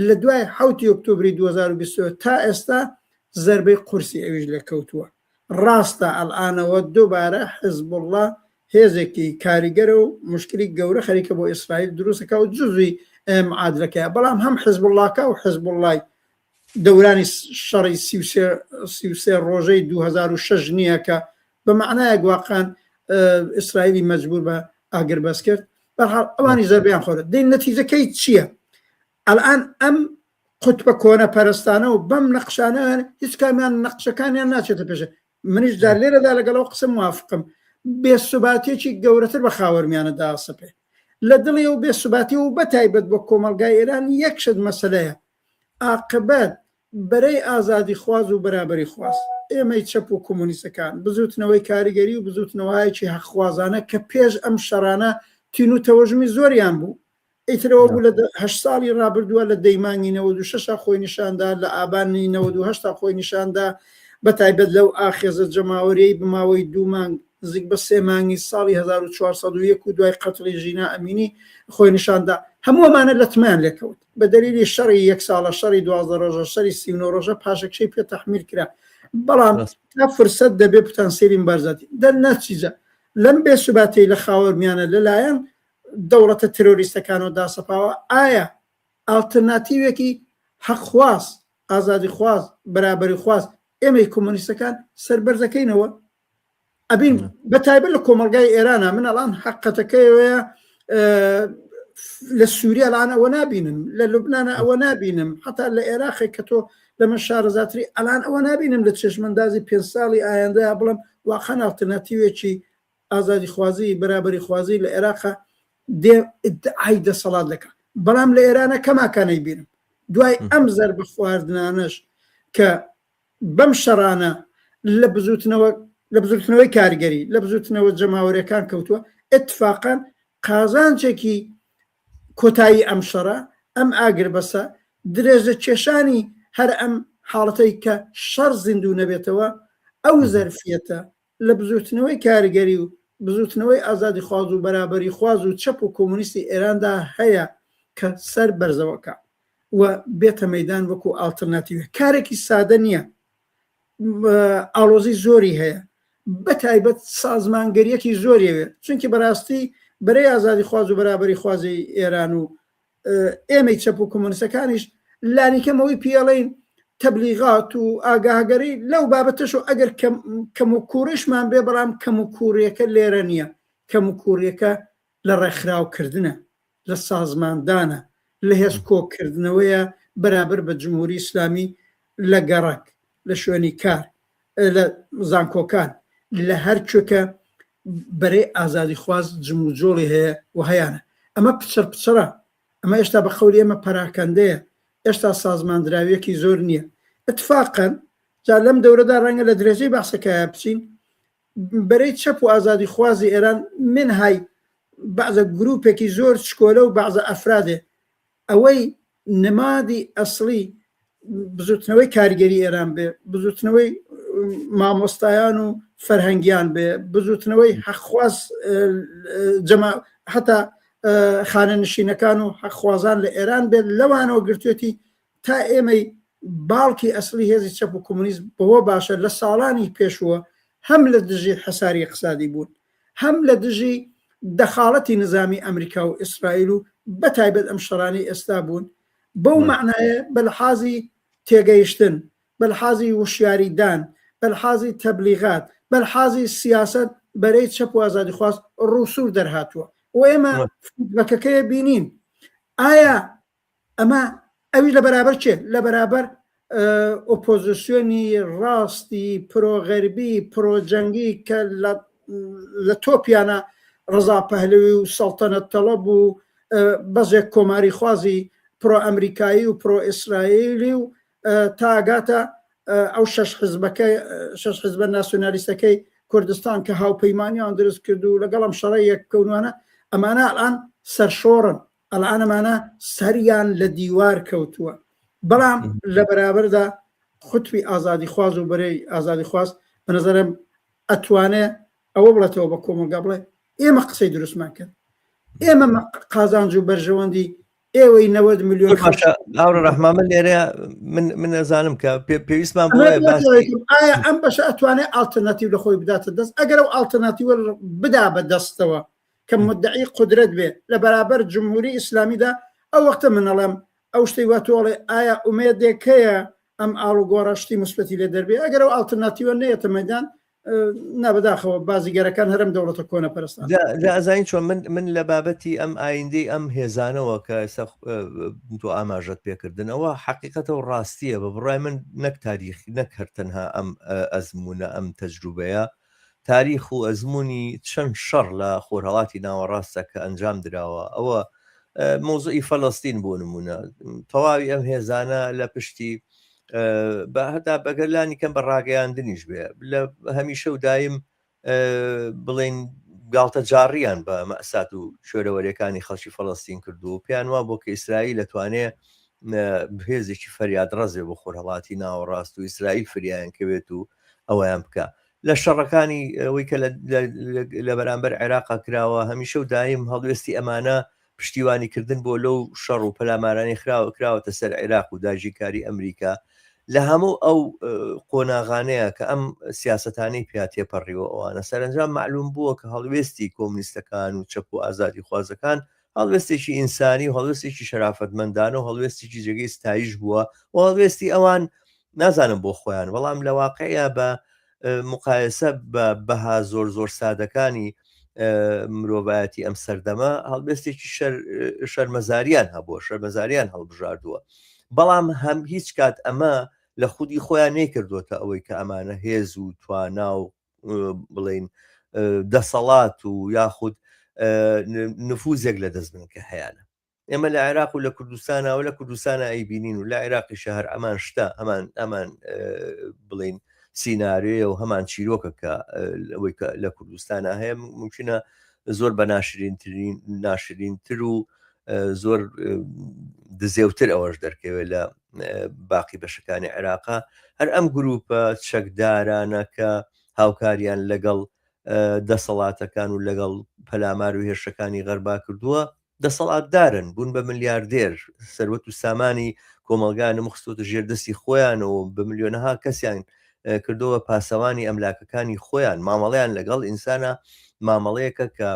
لە دوای 7 ئۆکتۆبری 2020 تا ئێستا زەربەی قورسی ئەویش لە کەوتووە ڕاستە ئەلئانەوە دووبارە حزب الله هێزێکی کاریگەرە و مشکلی گەورە خەریکە بۆ ئیسرائیل دروستەکە و جزوی معادلەکەیە بەڵام هەم حزب اللهکە و حزب الله دەورانی شەڕی 33 ڕۆژەی 2006 نییە کە بە معنایەک واقعان ئیسرائیلی مەجبور بە ئاگربەس کرد بەرحەڵ ئەوانی زەربیان خۆرە دەین نەتیجەکەی چییە ئەلئان ئەم قوتبە کۆنە پەرستانە و بەم نەقشانە هیچ کامیان نەقشەکانیان ناچێتە پێشە منیش جار لێرەدا لەگەڵەوە قسم موافقم بێسوباتێکی گەورەتر بە خاوەرمیانەدا ئاسەپێ لە دڵی و بێسوباتی و بەتایبەت بۆ کۆمەلگای ئێران یەکشت مەسەلەیە عاقبەت بەرەی ئازادی خواز و بەرابەری خواست ئێمەی چەپ و کۆمۆنیستەکان بزوتنەوەی کاریگەری و بزوتنەوەیەکی حەقخوازانە کە پێش ئەم شەڕانە تین و تەوەژمی زۆریان بوو ئیترەوە بوو لە 8 ساڵی ڕابردووە لە دەیمانی 96 خۆی نیشاندا لە ئابانی 98 خۆی نیشاندا بەتایبەت لەو ئاخێزە جەماوەریەی بماوەی 2 مانگ نزیک بە 3 مانگی ساڵی 1401 و دوای قەتڵی ژینا ئەمینی خۆی نیشاندا هەمووەمانە لەتمان لێکەوت بە دەلیلی شەڕی 1 ساڵە شەڕی 12 ڕۆژە شەری 39 ڕۆژە پاشەکشەی پێ تەحمیل کرا بەڵام تا فرسەت دەبێ پتانسیری بارزاتی دەرنەچیزە لەم بێسوباتی لە خاوەرمیانە لەلایەن دەوڵەتە ترۆریستەکان و داسەپاوە ئایا ئالتەرناتیوێکی حەقخواست ئازادی خواست بەرابەری خواست ئێمەی کۆمۆنیستەکان سەربەرزەکەینەوە ئەبین بە تایبەت لە کۆمەلگای ئێرانە من ئەڵان حەقەتەکەیەوەیە لە سووریا ئەڵان ئەوە نابینم لە لوبنانە ئەوە نابینم حتا لە عێراقێک کە تۆ لەمە شارەزاتری ئەلان ئەوە نابینم لە چێژمەندازی 5 ساڵی ئایندەیە بڵم واخەن ئالتەرناتیوێکی ئازادی خوازی بەرابەری خوازی لە عێراقا ئیدعای دەسەڵات دەکات بەڵام لە ئێرانە کەماکانەی بینم دوای ئەم زەربە خواردنانەش کە بەم شەڕانە لە بزوتنەوەی کارگەری لە بزوتنەوە جەماوەریەکان کەوتووە اتفاقاً قازانچێکی کۆتایی ئەم شەڕە ئەم ئاگر بەسە درێژە کێشانی هەر ئەم حاڵەتەی کە شەڕ زیندوو نەبێتەوە ئەو زەرفیەتە لە بزوتنەوەی کارگەری و بزوتنەوەی ئازادی خواز و بەرابەری خواز و چەپ و کۆمونیستی ئێراندا هەیە کە سەر بەرزەوەکە و بێتە مەیدان وەکو ئالتەرناتیوە کارێکی سادە نییە ئاڵۆزی زۆری هەیە بە تایبەت سازمانگەریەکی زۆریەوێ چونکی بەڕاستی بەرەی ئازادی خواز و بەرابەری خوازی ئێران و ئێمەی چەپ و کۆمونیستەکانیش لانیکەمەوەی پیاڵین تەبلیغات و ئاگاهگەری لەو بابەتەش و ئەگەر کەم و کوڕشمان بێ بەڵام کەم و کوڕیەکە لێرە نییە کەم و کوڕیەکە لە ڕێکخراوکردنە لە سازماندانە لە هێز کۆکردنەوەیە بەرابەر بە جمهوری ئیسلامی لە گەڕک لە شوێنی کار لە زانکۆکان لە هەر کوێکە بەرەی ئازادی خواز جموجۆڵی هەیە و هەیەە ئەمە پچڕە ئەمە ئێشتا بە خەوری ئێمە پەراکەندەیە ئێشتا سازماندراویەکی زۆر نییە اتفاقاً جا لەم دەورەدا ڕەنگە لە درێژەی باسەکەیە بچین بەرەی چەپ و ئازادی خوازی ئێران من های بەعزە گروپێکی زۆر چکۆلە و بەعزە ئەفرادێ ئەوەی نمادی ئەسڵی بزوتنەوەی کارگەری ئێران بێ بزوتنەوەی مامۆستایان و فەرهەنگیان بێ بزوتنەوەی حەقخواز حتا خانەنشینەکان و حەقخوازان لە ئێران بێت لەوانەوە گرتوێتی تا ئێمەی باڵکی ئەسلی هێزی چەپ و کۆمونیزم بەوە باشە لە ساڵانی پێشووە هەم لە دژی حەساری اقتصادی بوون هەم لە دژی دەخاڵەتی نظامی ئەمریکا و ئیسرائیل و بەتایبەت ئەم شەڕانی ئێستا بوون بەو معنایە بەلحازی تێگەیشتن بەلحازی وشیاریدان بەلحازی تەبلیغات بەلحازی سیاست بەرەی چەپ و ئازادی خواست ڕووسور دەرهاتووە و ئێمە بەکەکەیە بینین ئایا ئەمە ئەوی لە بەرابەر چێ لە بەرابەر ئۆپۆزیسیۆنی ڕاستی پرۆغەربی پرۆجەنگی کە لە تۆپیانە ڕزا پەهلەوی و سەڵتەنەت تەڵەب و بەزێک کۆماری خوازی پرۆ ئەمریکایی و پرۆ ئیسرائیلی و تاگاتە ئەو شەش حزبە ناسیۆنالیستەکەی کوردستان کە هاوپەیمانیان دروست کرد و لەگەڵم شەڕی یەککەونوانە ئەمانە ئەڵان سەرشۆڕن ئەلان ئەمانە سەریان لە دیوار کەوتووە بەڵام لە بەرابەردا خوتوی ئازادی خواز و بەرەی ئازادی خواست بەنەزەرم ئەتوانێت ئەوە بڵێتەوە بە کۆمەلگا بڵێ ئێمە قسەی دروستمان کرد ئێمە قازانج و بەرژەوەندی ئێوەی 90 میلیۆن ئاورە ڕەحمامە لێرە من نەزانم کە پێویستمان ئایا ئەم بەشە ئەتوانێت ئالتەرناتیو لە خۆی بداتە دەست ئەگەر ئەو ئالتەرناتیوە بدا بە دەستەوە کە مدعی قدرت بێ لە بەرابەر جمهوری ئیسلامیدا ئەو وەختە منەڵێم ئەو شتەی وا تۆڵێ ئایا ئومێدێک هەیە ئەم ئاڵوگۆڕەشتی مثبەتی لێ دەربێ ئەگەر ئەو ئالتەرناتیوە نەیەتە مەیدان نابداخەوە بازیگەرەکان هەرم دەوڵەتە کۆنە پەرستان ئازین چۆن من لە بابەتی ئەم ئایندەی ئەم هێزانەوە کە تۆ ئاماژەت پێکردنەوە حقیقەتە و ڕاستیە بە بڕای من نەک تاریخی نەک هەرتەنها ئەم ئەزمونە ئەم تەجروبەیە تاریخ و ئەزمموی چەند شەڕ لە خۆرهەڵاتی ناوەڕاستە کە ئەنجام درراوە ئەوە مۆزوعی فەڵەستین بۆ نمونە تەواوی ئەم هێزانە لە پشتی بە هەتا بەگەرلانی کەم بە ڕاگەیاندنیش بێ لە هەمیشە و دایم بڵێن گاڵتە جاڕیان بە مەسات و شوێرەوەریەکانی خەڵکی فەڵەستین کردو و پێیان وا بۆ کە ئیسرائیل دەتوانێت هێزێکی فەریاد ڕەزێ بۆ خۆرهەڵاتی ناوەڕاست و ئیسرائیل فریایان کەوێت و ئەویان بکە لە شەڕەکانی ئەوەی کە لە بەرامبەر عێراقا کراوە هەمیشە و دایم هەڵوێستی ئەمانە پشتیوانیکردن بۆ لەو شەڕ و پەلامارانی کراوەتە سەر عێراق و داژیکاری ئەمریکا لە هەموو ئەو قۆناغانەیە کە ئەم سیاسەتانەی پیا تێپەڕیەوە ئەوانە سەرنجام معلوم بووە کە هەڵوێستی کۆمونیستەکان و چەپ و ئازادی خوازەکان هەڵوێستێکی ئینسانی و هەڵوێستێکی شەرافەتمەندانە و هەڵوێستێکی جێگەی ستایش بووە و هەڵوێستی ئەوان نازانم بۆ خۆیان بەڵام لە واقعەیە بە مقایسە بە بەها زۆر سادەکانی مرۆڤایەتی ئەم سەردەمە هەڵبێستێکی شەرمەزاریان هەبووە شەرمەزاریان هەڵبژاردووە بەڵام هەم هیچ کات ئەمە لە خودی خۆیان نەیکردوتە ئەوەی کە ئەمانە هێز و توانا و بڵین دەسەڵات و یاخود نفوزێک لە دەستبن کە هەیەە ئێمە لە عێراق و لە کوردستانەوە لە کوردستانە ئەیبینین و لە عێراقی شەهر ئەمان شتە ئەمان بڵین سیناریۆیە و هەمان چیرۆکە کە ئەوەی لە کوردستانە هەیە ممکنە زۆر بە ناشرینتر و زۆر دزێوتر ئەوەش دەرکەوێت لە باقی بەشەکانی عێراقا هەر ئەم گروپە چەکدارانە کە هاوکاریان لەگەڵ دەسەڵاتەکان و لەگەڵ پەلامار و هێرشەکانی غەربا کردووە دەسەڵاتدارن بوون بە ملیاردێر سەروەت و سامانی کۆمەلگانە مخستۆتە ژێردەستی خۆیانەوە بە ملیۆنەها کەسیان کردەوە پاسەوانی ئەملاکەکانی خۆیان مامەڵەیان لەگەڵ ئینسانە مامەڵەیەکە کە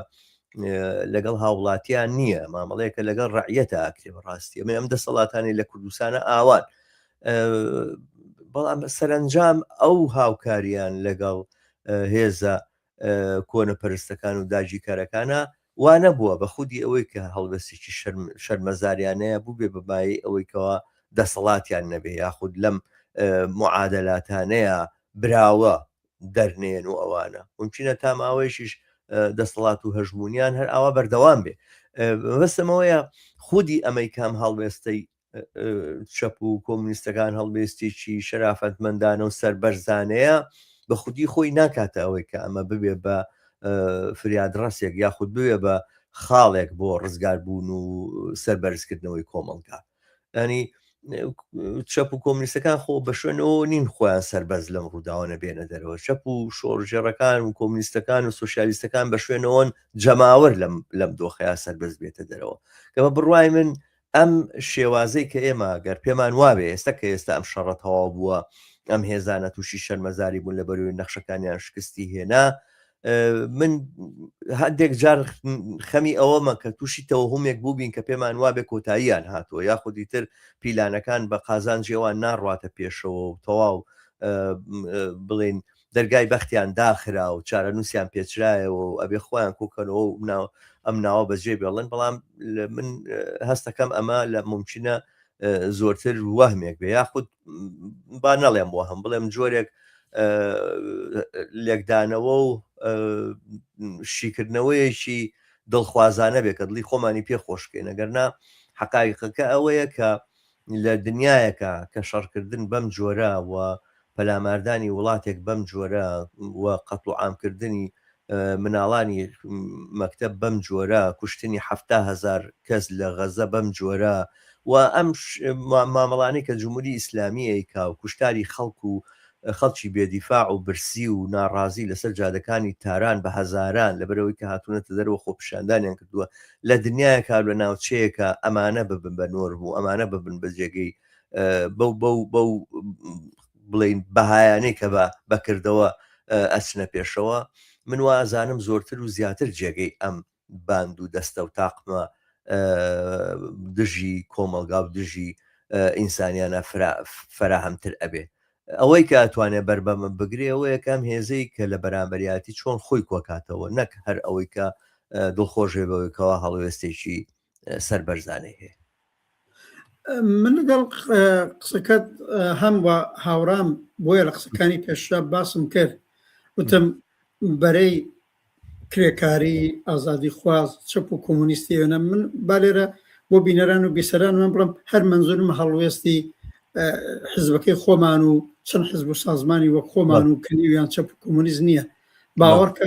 لەگەڵ هاوڵاتیان نییە مامەڵەیەکە لەگەڵ ڕعیەتە ئاکرێ بەڕاستی ئەمە ئەم دەسەڵاتانی لە کوردستانە ئاوان بەڵام سەرنجام ئەو هاوکاریان لەگەڵ هێزە کۆنەپەرستەکان و داگیرکارەکانە وانە بووە بە خودی ئەوەی کە هەڵبەستێکی شەرمەزاریانەیە بوو بێ بەبایی ئەوەی کەەوە دەسەڵاتیان نەبێ یاخود لەم معادلاتانەیە براوە دەرنێن و ئەوانە ممکنە تا ماوەیەشیش دەسەڵات و هەژمونیان هەر ئاوا بەردەوام بێ بەستەمەوەیە خودی ئەمریکام هەڵوێستەی چەپ و کۆمونیستەکان هەڵبێستێکی شەرافەتمەندانە و سەربەرزانەیە بە خودی خۆی ناکاتە ئەوەی کە ئەمە ببێ بە فریادڕەسێک یاخود بوێ بە خاڵێک بۆ ڕزگاربوون و سەربەرزکردنەوەی کۆمەڵگا ینی چەپ و کۆمونیستەکان خۆ بە شوێنەوە نین خۆیان سەربەز لەم ڕووداوانە بێنە دەرەوە چەپ و شۆڕژێڕەکان و کۆمونیستەکان و سۆشیالیستەکان بە شوێنەوەن جەماوەر لەم دۆخەیە سەربەز بێتە دەرەوە کە بە بڕوای من ئەم شێوازەی کە ئێمە گەر پێمان وابێ ئێستا کە ئێستا ئەم شەڕە تەواو بووە ئەم هێزانە تووشی شەرمەزاری بوون لە بەروی نەخشەکانیان شکستی هێنا من هەندێک جار خەمی ئەوەمە کە تووشی تەوهومێک بوو بین کە پێمان وابێ کۆتاییان هاتووە یاخودی تر پیلانەکان بە قازان جێوان ناڕواتە پێشەوە و تەواو بڵێن دەرگای بەختیان داخرا و چارە نووسیان پێچرایەوە و ئەبێ خۆیان کۆکەنەوە و ئەم ناوە بەجێ بێڵێن بەڵام من هەستەکەم ئەمە لە ممکنە زۆرتر وەهمێک بێ یاخود با نەڵێم بۆ هەم بڵێم جۆرێک لێکدانەوە و شیکردنەوەیەکی دڵخوازانە بێ کە دڵی خۆمانی پێ خۆشکەین ئەگەرنا حقایقەکە ئەوەیە کە لە دنیایەکە کە شەڕکردن بەم جۆرە و پەلاماردانی وڵاتێک بەم جۆرە و قەت و عامکردنی مناڵانی مەکتەب بەم جۆرە کوشتنی 7,000 کەس لە غەزە بەم جۆرە و ئەم مامەڵانەی کە جمهوری ئیسلامیەیە و کوشتاری خەڵکی بێدیفاع و برسی و ناڕازی لەسەر جادەکانی تاران بە هەزاران لەبەرەوەی کە هاتوونەتە دەرەوە خۆپیشاندانیان کردووە لە دنیای کار لە ناوچەیەکە ئەمانە ببن بە نۆر بوو ئەمانە ببن بە جێگەی بەو بڵین بەهایانەی کە بەکردەوە ئەچنە پێشەوە من وازانم زۆرتر و زیاتر جێگەی ئەم باند و دەستە و تاقمە دژی کۆمەلگا و دژی ئینسانیانە فراهەمتر ئەبێ ئەوەی کە ئەتوانێت بەربەمە بگرێ ئەوەیە کەم هێزەی کە لە بەرامبەریاتی چۆن خۆی کۆکاتەوە نەک هەر ئەوەی کە دڵخۆشێ بەوەیکەوە هەڵوێستێکی سەربەرزانەی هەیە من لەگەڵ قسەکەت هەم بە هاوڕام بۆیە لە قسەکانی پێشە باسم کرد وتم بەرەی کرێکاری ئازادی خواز چەپ و کۆمونیستیێنە من با لێرە بۆ بینەران و بیسەران من بڵم هەر منزورم هەڵوێستی حزبەکەی خۆمان و چەند حزب و سازمانی وەک خۆمان و کلیویان چەپ و کۆمونیست نییە باوەڕکە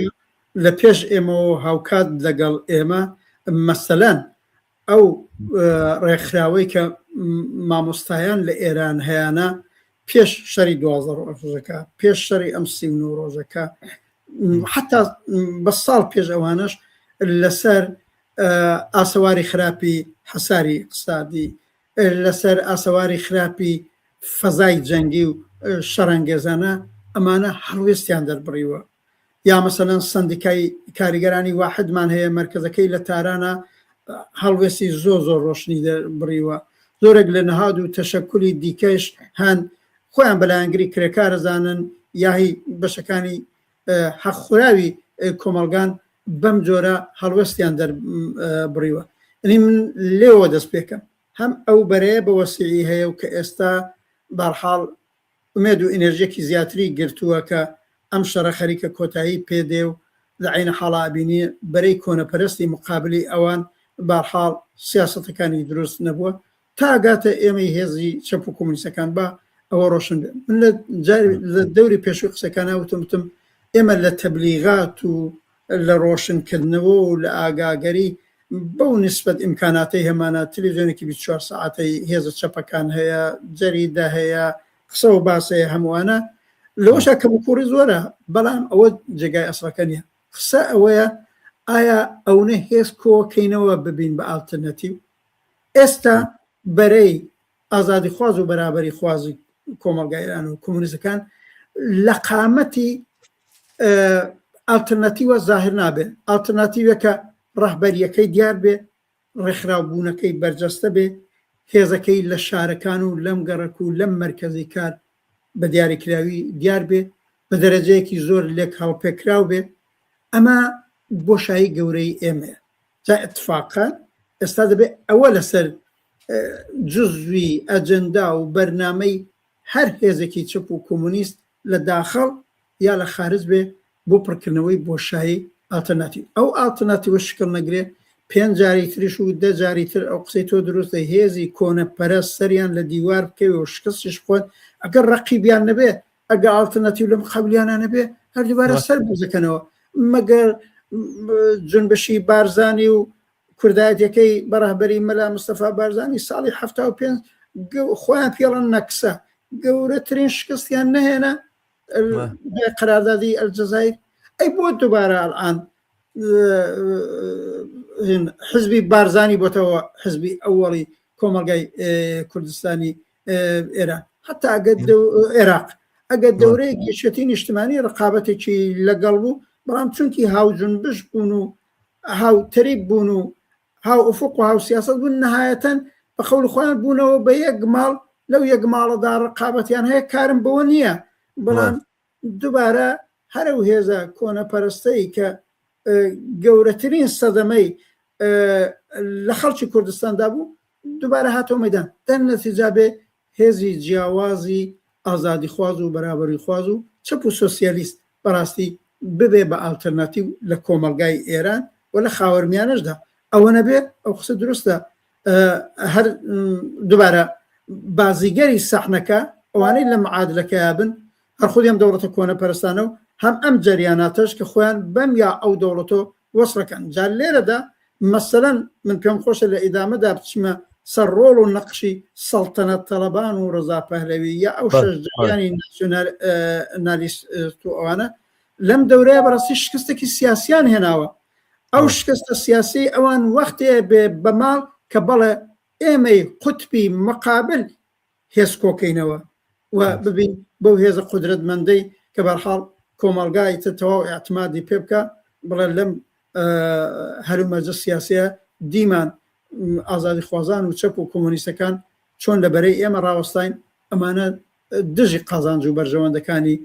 لە پێش ئێمەوە هاوکات لەگەڵ ئێمە مەسەلەن ئەو ڕێکخراوەی کە مامۆستایان لە ئێران هەیەە پێش شەری 12 ڕۆژەکە پێش شەری ئەم 39 ڕۆژەکە حتا بە ساڵ پێش ئەوانش لەسەر ئاسەواری خراپی حەساری اقتصادی لەسەر ئاسەواری خراپی فەزای جەنگی و شەڕەنگێزانە ئەمانە هەڵوێستیان دەربڕیوە یا مەسەلەن سندیکای کاریگەرانی واحدمان هەیە مرکزەکەی لە تارانە هەڵوێستی زۆر ڕۆشنی دەربڕیوە زۆرێک لە نەهاد و تەشەکولی دیکەش هەن خۆیان بەلایەنگری کرێکارەزانن یاهی بەشەکانی حەقخوراوی کۆمەلگان بەم جۆرە هەڵوەستیان دەربڕیوە ئەنی من لێوە دەست پێکەم هەم ئەو بەرەیە بە وەسیعی هەیە و کە ئێستا بەرحاڵ ئومێد و ئینەرژێکی زیاتری گرتووە کە ئەم شەڕە خەریکە کۆتایی پێدێ و لە عینە حاڵابینی بەرەی کۆنەپەرستی مقابلی ئەوان بەرحاڵ سیاسەتەکانی دروست نەبووە تا گاتە ئێمەی هێزی چەپ و کۆمونیستەکان بە ئەوە ڕۆشن بێت من لە دەوری پێشووی قسەکانە وتم ئێمە لە تەبلیغات و لە ڕۆشنکردنەوە و لە ئاگاگەری بەو نسبەت ئیمکاناتی هەمانە تەلەڤیزیۆنێکی 24 ساعەتەی هێزە چەپەکان هەیە جەریدە هەیە قسە و باسەیە هەمووانە لەوەشە کەمکوڕی زۆرە بەڵام ئەوە جێگای ئەسڵەکە نیە قسە ئەوەیە ئایا ئەوە هێز کۆکەینەوە ببین بە ئالتەرنەتیڤ ئێستا بەرەی ئازادی خواز و بەرابەری خوازی کۆمەلگای ئێران و کۆمونیستەکان لە قامەتی ئالتەرنەتیڤە زاهر نابێ ئالتەرنەتیڤەکە ڕەهبەریەکەی دیار بێ ڕێکخراوبوونەکەی بەرجەستە بێ هێزەکەی لە شارەکان و لەم گەڕک و لەم مەرکەزی کار بە دیاریکراوی دیار بێ بە دەرەجەیەکی زۆر لێک هەڵپێکراو بێ ئەمە بۆشایی گەورەی ئێمەیە جا اتفاقا ئێستا دەبێت ئەوە لەسەر جزوی ئەجەندا و بەرنامەی هەر هێزێکی چەپ و کۆمونیست لە داخەڵ یا لە خارج بێ بۆ پڕکردنەوەی بۆشایی ئالتەرناتیڤ ئەو ئالتەرناتیڤە شکل نەگرێ 5 جاری تریش و 10 جاری تر ئەو قسەی تۆ دروستە هێزی کۆنەپەرست سەریان لە دیوار بکەوێ و شکستش خۆن ئەگەر ڕەقیبیان نەبێ ئەگە ئالتەرناتیڤ لە مقابلیانە نەبێ هەردووبارە سەر بزەکەنەوە مەگەر جنبشی بارزانی و کوردایەتەکەی بەڕەهبەری مەلا مستەفا بارزانی ساڵی 75 خۆیان پێڵەن نەکسە گەورەترین شکستیان نەهێنا قەراردادی ئەلجەزایر ئەی بۆ دووبارە ئەڵان حزبی بارزانی بۆتەوە حزبی ئەوەڵی کۆمەلگای کوردستانی ئێران حتا عێراق ئەگەر دەورەیە گەشتی نیشتمانی ڕقابەتێکی لەگەڵ بوو بەڵام چونکی هاو جنبش بوون و هاو تەریب بوون و هاو ئوفق و هاو سیاست بوون نەهایەتەن بە خەول خۆیان بوونەوە بە یەک ماڵ لەو یەک ماڵەدا ڕقابەتیان هەیە کارم بەوە نییە بەڵام دووبارە هەرو هێزە کۆنەپەرستەی کە گەورەترین سەدەمەی لە خەڵکی کوردستاندا بوو دووبارە هاتۆ مەیدان دەن نەتیجا بێ هێزی جیاوازی ئازادی خواز و بەرابەری خواز و چەپ و سۆسیالیست بەڕاستی ببێ بە ئالتەرناتیڤ لە کۆمەلگای ئێران و لە خاوەرمیانەشدا ئەوە نەبێ ئەو قسە دروستە هەر دووبارە بازیگەری سەحنەکە ئەوانەی لە معادلەکەیا بن هەر خودیان دەوڵەتە کۆنەپەرستانە و هەم ئەم جەریاناتەش کە خۆیان بەم یا ئەو دەوڵەتۆ وەسڕەکەن جار لێرەدا مەسەلەن من پێم خۆشە لە ئیدامەدا بچمە سەر ڕۆڵ و نەقشی سەڵتەنەت تەڵەبان و ڕزا پەهلەوی یا ئەو شەش جریانی ناسیۆنالیست و ئەوانە لەم دەورەیە بەڕاستی شکستێکی سیاسیان هێناوە ئەو شکستە سیاسی ئەوان وەختەیە بێ بە ماڵ کە بەڵێ ئێمەی قوتبی مقابل هێز کۆکەینەوە و ببین بەو هێزە قودرەتمەندەی کە بەرحاڵ کۆمەلگای تەواو ئاعتمادی پێ بکە بڵێ لەم هەرومەرجە سیاسیە دیمان ئازادی خوازان و چەپ و کۆمونیستەکان چۆن لەبەرەی ئێمە ڕاوەستاین ئەمانە دژی قازانج و بەرژەوەندەکانی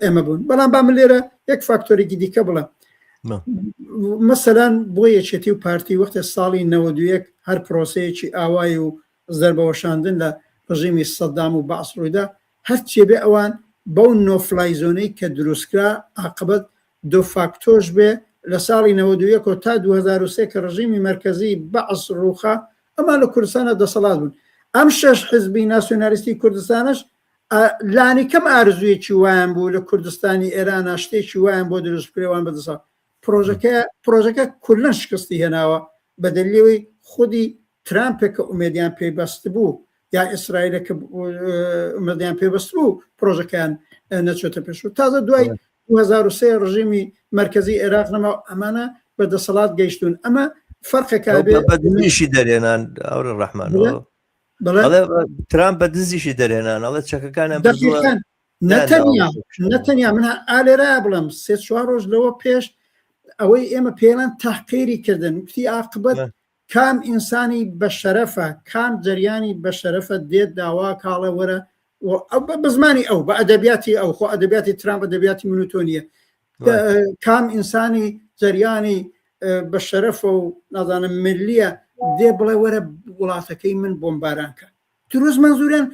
ئێمە بوون بەڵام با من لێرە یەک فاکتۆرێکی دیکە بڵێ مەسەلەن بۆ یەکێتی و پارتی وەختە ساڵی 91 هەر پرۆسەیەکی ئاوای و زەربەوەشاندن لە ڕژیمی سەدام و بەعس ڕوویدا هەر چێبێ ئەوان بەو نۆفلای زۆنەی کە دروستکرا عاقبەت دو فاکتۆش بێ لە ساڵی 91 تا 2003 کە ڕژیمی مرکزی بەعس ڕووخا ئەمان لە کوردستانە دەسەڵات بوون ئەم شەش حزبی ناسیۆنالیستی کوردستانش لانی کەم ئارزوویەکی وایان بوو لە کوردستانی ئێران شتێکی وایان بۆ دروستکرێوان بەدەسا پرۆژەکە کولەن شکستی هێناوە بە دلیلەوەی خودی ترامپێکە ئومێدیان پێیبەست بوو یا ئیسرائیلەکە ئومێدیان پێبەست بوو پرۆژەکەیان نەچێتە پێش و تازە دوای 2003 ڕژیمی مرکزی عێراق نەما ئەمانە بەدەسەڵات گەیشتون ئەمە فەرقێکا بە دزیشی دەرێنان ئەوڕە ڕەحمانەوە ئەڵێ ترامپ بە دزیشی دەرێنان ئەڵێ چەکەکانیان نەتەنیا من ئالێرا بڵم 3-4 ڕۆژ لەوە پێش ئەوەی ئێمە پێڵەن تحقیری کردن وتی عاقبەت کام ئینسانی بە شەرەفە کام جەریانی بە شەرەفە دێت داوا کاڵە وەرە بە زمانی ئەو بە ئەدەبیاتی ئەو خۆ ئەدەبیاتی ترامپ ئەدەبیاتی منوتۆنیە کام ئینسانی جەریانی بە شەرەفە و نازانم ملیە دێ بڵێ وەرە وڵاتەکەی من بۆمبارانکە دروست منزوریان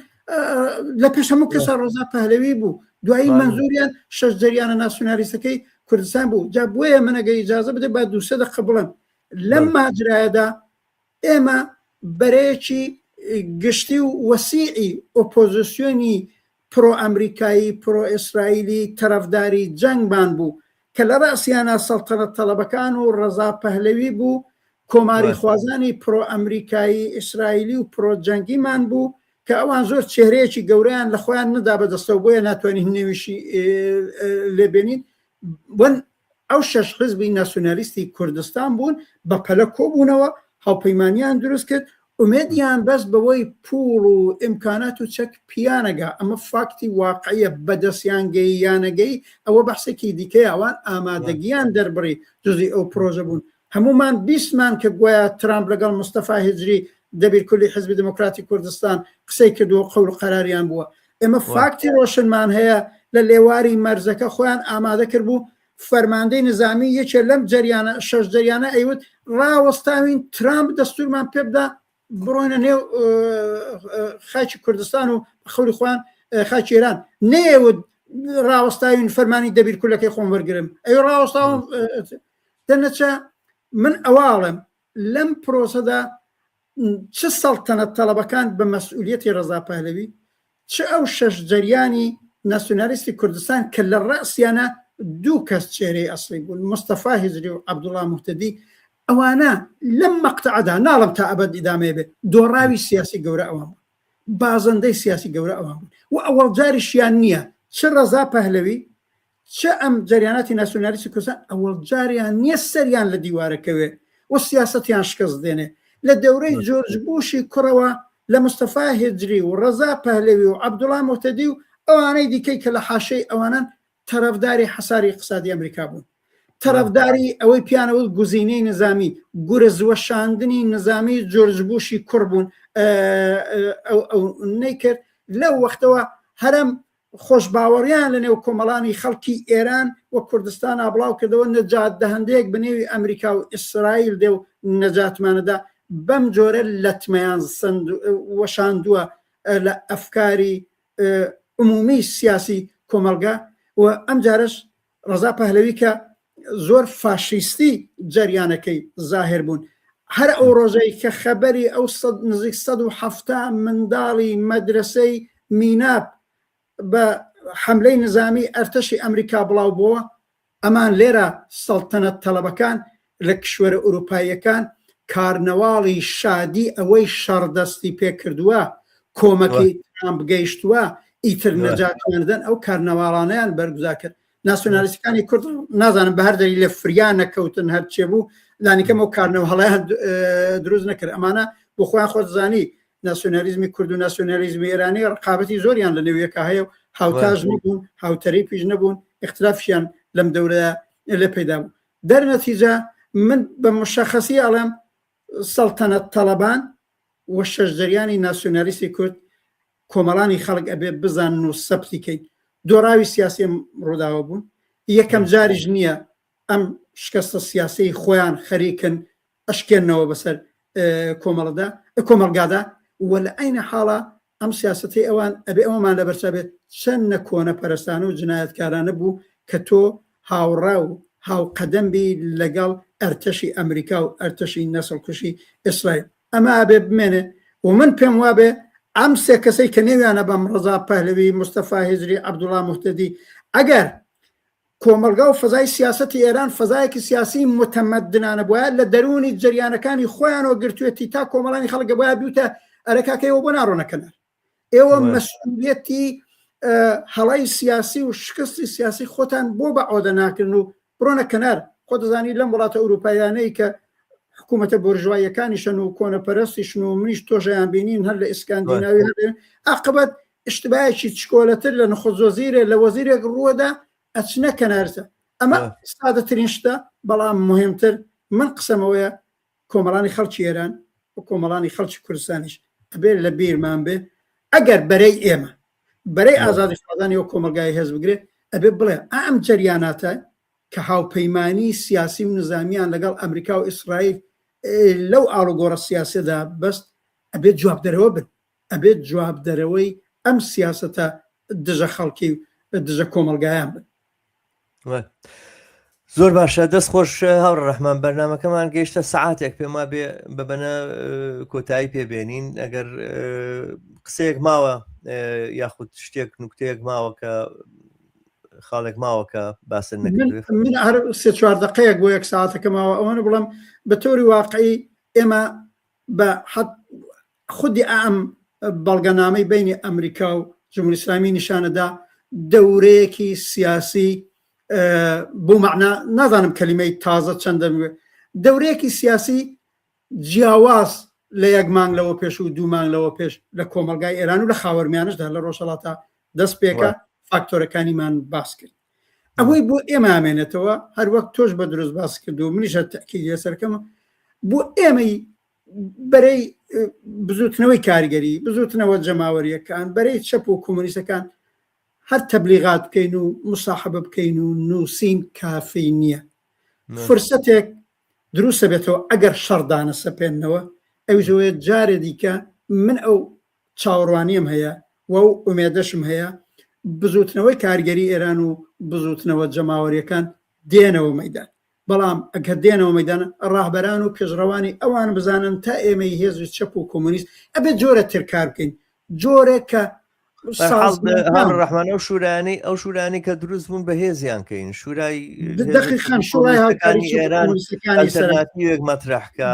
لە پێش هەموو کەسا ڕۆژا پەهلەوی بوو دوایی منزوریان 6 جەریانە ناسیۆنالیستەکەی کوردستان بوو جا بۆیە منەگە ئیجازە بدە با 200 دقیقە بڵێم لەم ماجرایەدا ئێمە بەرەیەکی گشتی و وەسیعی ئۆپۆزیسیۆنی پرۆ ئەمریکایی پرۆ ئیسرائیلی تەرەفداری جەنگمان بوو کە لە ڕاستیانە سەڵتەنەت تەڵەبەکان و ڕەزا پەهلەوی بوو کۆماری خوازانی پرۆ ئەمریکایی ئیسرائیلی و پرۆ جەنگیمان بوو کە ئەوان زۆر چێرەیەکی گەورەیان لە خۆیان نەدا بەدەستەوە بۆیە ناتوانین نێویشی لێبێنین بن ئەو 6 حزبی ناسیۆنالیستی کوردستان بوون بە پەلە کۆبوونەوە هاوپەیمانیان دروست کرد ئومێدیان بەس بەوەی پوڵ و ئیمکانات و چەک پیانەگا ئەمە فاکتی واقعیە بەدەستیانگەی یانەگەی ئەوە بەحسێکی دیکەی ئەوان ئامادەگیان دەربڕی جزئی ئەو پرۆژە بوون هەمومان بیستمان کە گویا ترامپ لەگەڵ مستەفا هجری دەبیرکولی حزبی دموکراتی کوردستان قسەی کردووە قەول قەراریان بووە ئێمە فاکتی ڕۆشنمان هەیە لە لێواری مەرزەکە خۆیان ئامادە کرد بوو فەرماندەی نظامی یەکێ لەم جەریانە 6 جەریانە ئەیوت ڕاوەستاوین ترامپ دەستورمان پێ بدە بڕۆینە نێو خاکی کوردستان و خەوری خۆیان خاکی ئێران نێوت ڕاوەستاوین فەرمانی دەبیرکولەکەی خۆم وەرگرم ئەو ڕاوەستاوم دەنەچە من ئەواڵم لەم پرۆسەدا چ سەڵتەنەت تەڵەبەکان بە مەسئولیەتی ڕەزا پەهلەوی چ ئەو 6 جەریانی ناسیۆنالیستی کوردستان کە لە ڕاستیانە 2 کەس چێرەی ئەسڵی بوون مستەفا هجری و عەبدوڵڵا موحتەدی ئەوانە لەم مەقتەعەدا ناڵم تا ئەبەد ئیدامێ بێ دۆڕاوی سیاسی گەورە ئەوان بوون بازەندەی سیاسی گەورە ئەوان بوون و ئەوەڵ جاریشیان نییە چ ڕەزا پەهلەوی چ ئەم جەریاناتی ناسیۆنالیستی کوردستان ئەوەڵ جاریان نییە سەریان لە دیوارەکەوێ و سیاسەتیان شکست دێنێ لە دەورەی جۆرج بوشی کوڕەوە لە مستەفا هجری و ڕەزا پەهلەوی و عەبدوڵڵا موحتەدی و ئەوانەی دیکەی کە لە حاشەی ئەوانن تەرەفداری حەساری اقتصادی ئەمریکا بوون تەرەفداری ئەوەی پیانەوت گوزینەی نظامی گورزوەشاندنی نظامی جۆرج بوشی کوڕ بوون ئەو نەیکرد لەو وەختەوە هەرم خۆشباوەڕیان لە نێو کۆمەڵانی خەڵکی ئێران و کوردستان ئابڵاو کردەوە نەجات دەهەندەیەک بنێوی ئەمریکا و ئیسرائیل دێ و نەجاتمانەدا بەم جۆرە لەتمەیان وەشاندووە لە ئەفکاری عمومی سیاسی کۆمەلگا و ئەم جارش ڕەزا پەهلەوی کە زۆر فاشیستی جەریانەکەی زاهر بوون هەر ئەو ڕۆژەی کە خەبەری ئەو نزیک 170 منداڵی مەدرسەی میناب بە حملەی نظامی ئەرتەشی ئەمریکا بڵاو بووە ئەمان لێرە سەڵتەنەت تەڵەبەکان لە کشوەرە ئوروپاییەکان کارنەواڵی شادی ئەوەی شەڕدەستی پێکردووە کۆمەکی ترامپ گەیشتووە ئیتر نەجاتوانەدەن ئەو کارنەواڵانەیان بەرگوزار کرد ناسیۆنالیستەکانی کورد نازانم بە هەر دەری لە فریان نەکەوتن هەرچێ بوو لانیکەم ئەو کارنەوە هەڵەیان دروست نەکرد ئەمانە بۆ خۆیان خۆزانی ناسیۆنالیزمی کورد و ناسیۆنالیزمی ئێرانی ڕقابەتی زۆریان لە نێویەکە هەیە و هاوتاژ نەبوون هاوتەریپیش نەبوون اختلافشیان لەم دەورەیە لێ پەیدا بوو دەرنەتیجە من بە مشەخەسی ئەڵێم سەڵتەنەت تەڵەبان و 6 جەریانی ناسیۆنالیستی کورد کۆمەڵانی خەڵک ئەبێ بزانن و سەبتیکەین دۆڕاوی سیاسی ڕووداوە بوون یەکەم جاریش نییە ئەم شکستە سیاسی خۆیان خەریکن ئەشکێنەوە بەسەر کۆمەلگادا و لە عینە حاڵە ئەم سیاسەتی ئەوان ئەبێ ئەومان لە بەرچا بێت چەندە کۆنە پەرستانە و جنایەتکارانە بوو کە تۆ هاوڕا و هاوقەدەمبی لەگەڵ ئەرتەشی ئەمریکا و ئەرتەشی نەسڵکوشی ئیسرائیل ئەمە ئەبێ بمێنێ و من پێم وابێ ئەم سێ کەسەی کە نێویانە بەم ڕەزا پەهلەوی مستەفا هجری عەبدوڵڵا موحتەدی ئەگەر کۆمەلگا و فەزای سیاسەتی ئێران فەزایەکی سیاسی متەمەدنانە بووە لە دەرونی جەریانەکانی خۆیانەوە گرتوێتی تا کۆمەڵانی خەڵک بۆە بیوتە ئەرەکاکەیەوە بۆ ناڕۆنەکەنەر ئێوە مەسئولیەتی هەڵای سیاسی و شکستی سیاسی خۆتان بۆ بە عۆدە ناکردن و بڕۆنە کەنار خۆ دەزانی لەم وڵاتە ئەوروپایانەی کە حکوومەتە بۆرژواییەکانیشن و کۆنەپەرستیشن و منیش تۆژەیان بینین هەر لە ئیسکاندیناوی عقبەت شتبایەکی چکۆلەتر لە نخۆزۆزیرە لە وەزیرێک ڕووەدا ئەچنە کەنارزە ئەمە سادەترین شتە بەڵام مهمتر من قسەمەوەیە کۆمەڵانی خەڵکی ئێران و کۆمەڵانی خەڵکی کوردستانیش ئەبێت لە بیرمان بێ ئەگەر بەرەی ئێمە بەرەی ئازادی خۆدانی و کۆمەلگای هەز بگرێت ئەبێ بڵێ ئەم جەریاناتە کە هاوپەیمانی سیاسی و نظامیان لەگەڵ ئەمریکا و ئیسرائیل لەو ئاڵوگۆڕە سیاسەدا بەست ئەبێت جواب دەرەوە بن ئەبێت جواب دەرەوەی ئەم سیاسەتە دژە خەڵکی دژە کۆمەلگایان بن. زۆر باشە دەست خۆش هاوڕە ڕەحمان بەرنامەکەمان گەیشتە سەعاتێک پێما بێ ببەنە کۆتایی پێبێنین ئەگەر قسەیەک ماوە یاخود شتێک نوکتەیەک ماوە کە خاڵێک ماوە کە باسن نەکردوێت من هەر 3-4 دقەیەک بۆ 1 ساعتەکە ماوە ئەوەنە بڵم بە تۆری واقعی ئێمە بە خودی ئەم بەڵگەنامەی بینی ئەمریکا و جمهوری ئیسلامی نیشانەدا دەورەیەکی سیاسی بۆ معنە نازانم کەلیمەی تازە چەندە دەورەیەکی سیاسی جیاواز لە 1 مانگ لەوە پێش و 2 مانگ لەوە پێش لە کۆمەلگای ئێران و لە خاوەرمیانشدا لە ڕۆژهەڵاتە دەست پێکە فاکتۆرەکانیمان باس کرد ئەوەی بۆ ئێمە ئامێنێتەوە هەر وەک تۆش بە دروست باس کرد و منیشە تەکیدی لەسەرکەمە بۆ ئێمەی بەرەی بزوتنەوەی کاریگەری بزوتنەوە جەماوەریەکان بەرەی چەپ و کۆمۆنیستەکان هەر تەبلیغات بکەین و مصاحبە بکەین و نووسین کافی نییە فرسەتێک دروستە بێتەوە ئەگەر شەڕدانە سەپێننەوە ئەو زۆیە جارێ دیکە من ئەو چاوەڕوانیم هەیە و ئەو ئومێدەشم هەیە بزوتنەوەی کارگەری ئێران و بزوتنەوە جەماوەریەکان دێنەوە مەیدان بەڵام ئەگەر دێنەوە مەیدانە ڕاهبەران و پێشڕەوانی ئەوان بزانن تا ئێمەی هێزی چەپ و کۆمۆنیست ئەبێت جۆرە ترکار بکەین جۆرێک کە ڕحمان ئەو شورانی کە دروست بوون بە هێزیان کەین شورای دقیقاً شورای هاوکاری ئێران ئەلتەرناتیڤێک مەطرحکە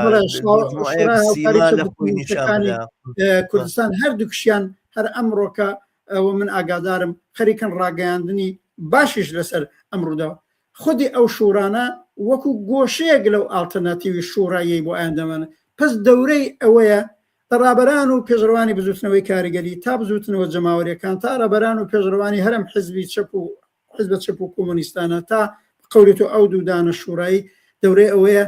کوردستان هەردووکشیان هەر ئەمڕۆکە ئەوە من ئاگادارم خەریکن ڕاگەیاندنی باشیش لەسەر ئەمڕووداوە خودی ئەو شورانە وەکو گۆشەیەک لەو ئالتەرناتیوی شورایی بۆ ئایندەمانە پس دەورەی ئەوەیە ڕابەران و پێشڕەوانی بزوتنەوەی کاریگەری تا بزوتنەوە جەماوەریەکان تا ڕابەران و پێشڕەوانی هەرم حزبی چەپ و حزب چەپ و کۆمۆنیستانە تا قەوریت و ئەو دوودانە شورایی دەورەی ئەوەیە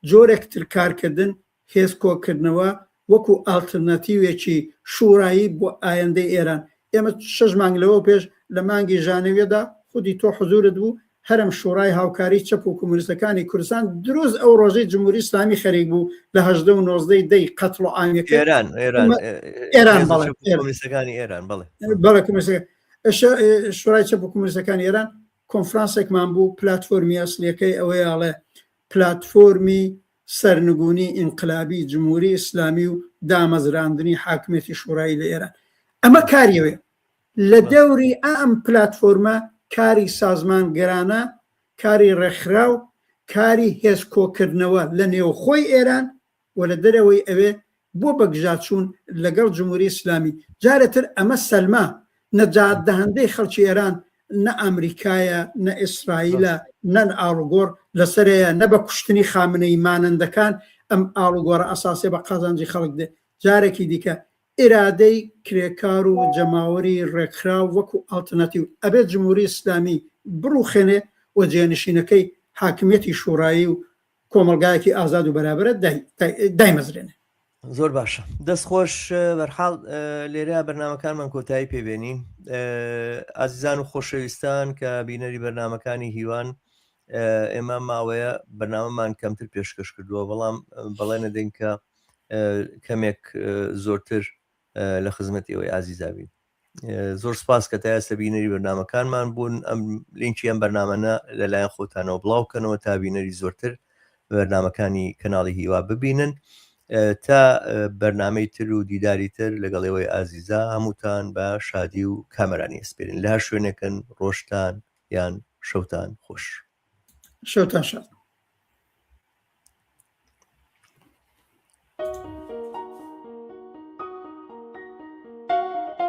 جۆرێک ترکارکردن هێز کۆکردنەوە وەکو ئالتەرناتیوێکی شورایی بۆ ئایندەی ئێران ئێمە 6 مانگ لەوە پێش لە مانگی ژانەوێدا خودی تۆ حزورت بوو هەرم شورای هاوکاری چەپ و کۆمۆنیستەکانی کوردستان دروست ئەو ڕۆژەی جمهوری ئیسلامی خەریک بوو لە 18 و 19 دەی قەتڵ و ئاینەکە ئێران بەڵێ شورای چەپ و کۆمۆنیستەکانی ئێران کۆنفرانسێکمان بوو پلاتفۆرمی ئەسلیەکەی ئەوەیاڵێ پلاتفۆرمی سەرنگونی ئینقلابی جمهوری ئیسلامی و دامەزراندنی حاکمیەتی شورایی لە ئێران ئەمە کاریەوەیە لە دەوری ئەم پلاتفۆرمە کاری سازمان گەرانە کاری ڕێکخراو کاری هێز کۆکردنەوە لە نێوخۆی ئێران و لە دەرەوەی ئەوێ بۆ بەگژاتچوون لەگەڵ جمهوری ئیسلامی جارێتر ئەمە سەلما نەجات دەهەندەی خەڵکی ئێران نە ئەمریکایە نە ئیسرائیلە نەن ئاڵوگۆڕ لەسەرەیە نە بە کوشتنی خامنەی مانەندەکان ئەم ئاڵوگۆڕە ئەساسێ بە قازانجی خەڵک دێ جارێکی دیکە ئێرادەی کرێکار و جەماوەری ڕێکخراو وەکو ئالتەرناتیو ئەبێت جمهوری ئیسلامی بڕوخێنێ و جێنشینەکەی حاکمیەتی شورایی و کۆمەلگایەکی ئازاد و بەرابرە دایمەزرێنێ. زۆر باشە دەستخۆش بەرحاڵ لێرە بەرنامەکانمان کۆتایی پێبێنین ئازیزان و خۆشەویستان کە بینەری بەرنامەکانی هیوان ئێمە ماوەیە بەرنامەمان کەمتر پێشکەش کردووە بەڵام بەڵێ نەدەین کە کەمێک زۆرتر لە خزمەتی ئەوەی ئازیزاوین زۆر سپاس کە تا ئێستا بینەری بەرنامەکانمان بوون ئەم لینکی ئەم بەرنامەنە لەلایەن خۆتانەوە بڵاوکەنەوە تا بینەری زۆرتر بەرنامەکانی کەناڵی هیوا ببینن تا بەرنامەی تر و دیداری تر لەگەڵەوەی ئازیزا هەمووتان بە شادی و کامەرانی ئەسپێرین لە هەر شوێنێکن ڕۆژتان یان شەوتان خۆش شەوتان شاد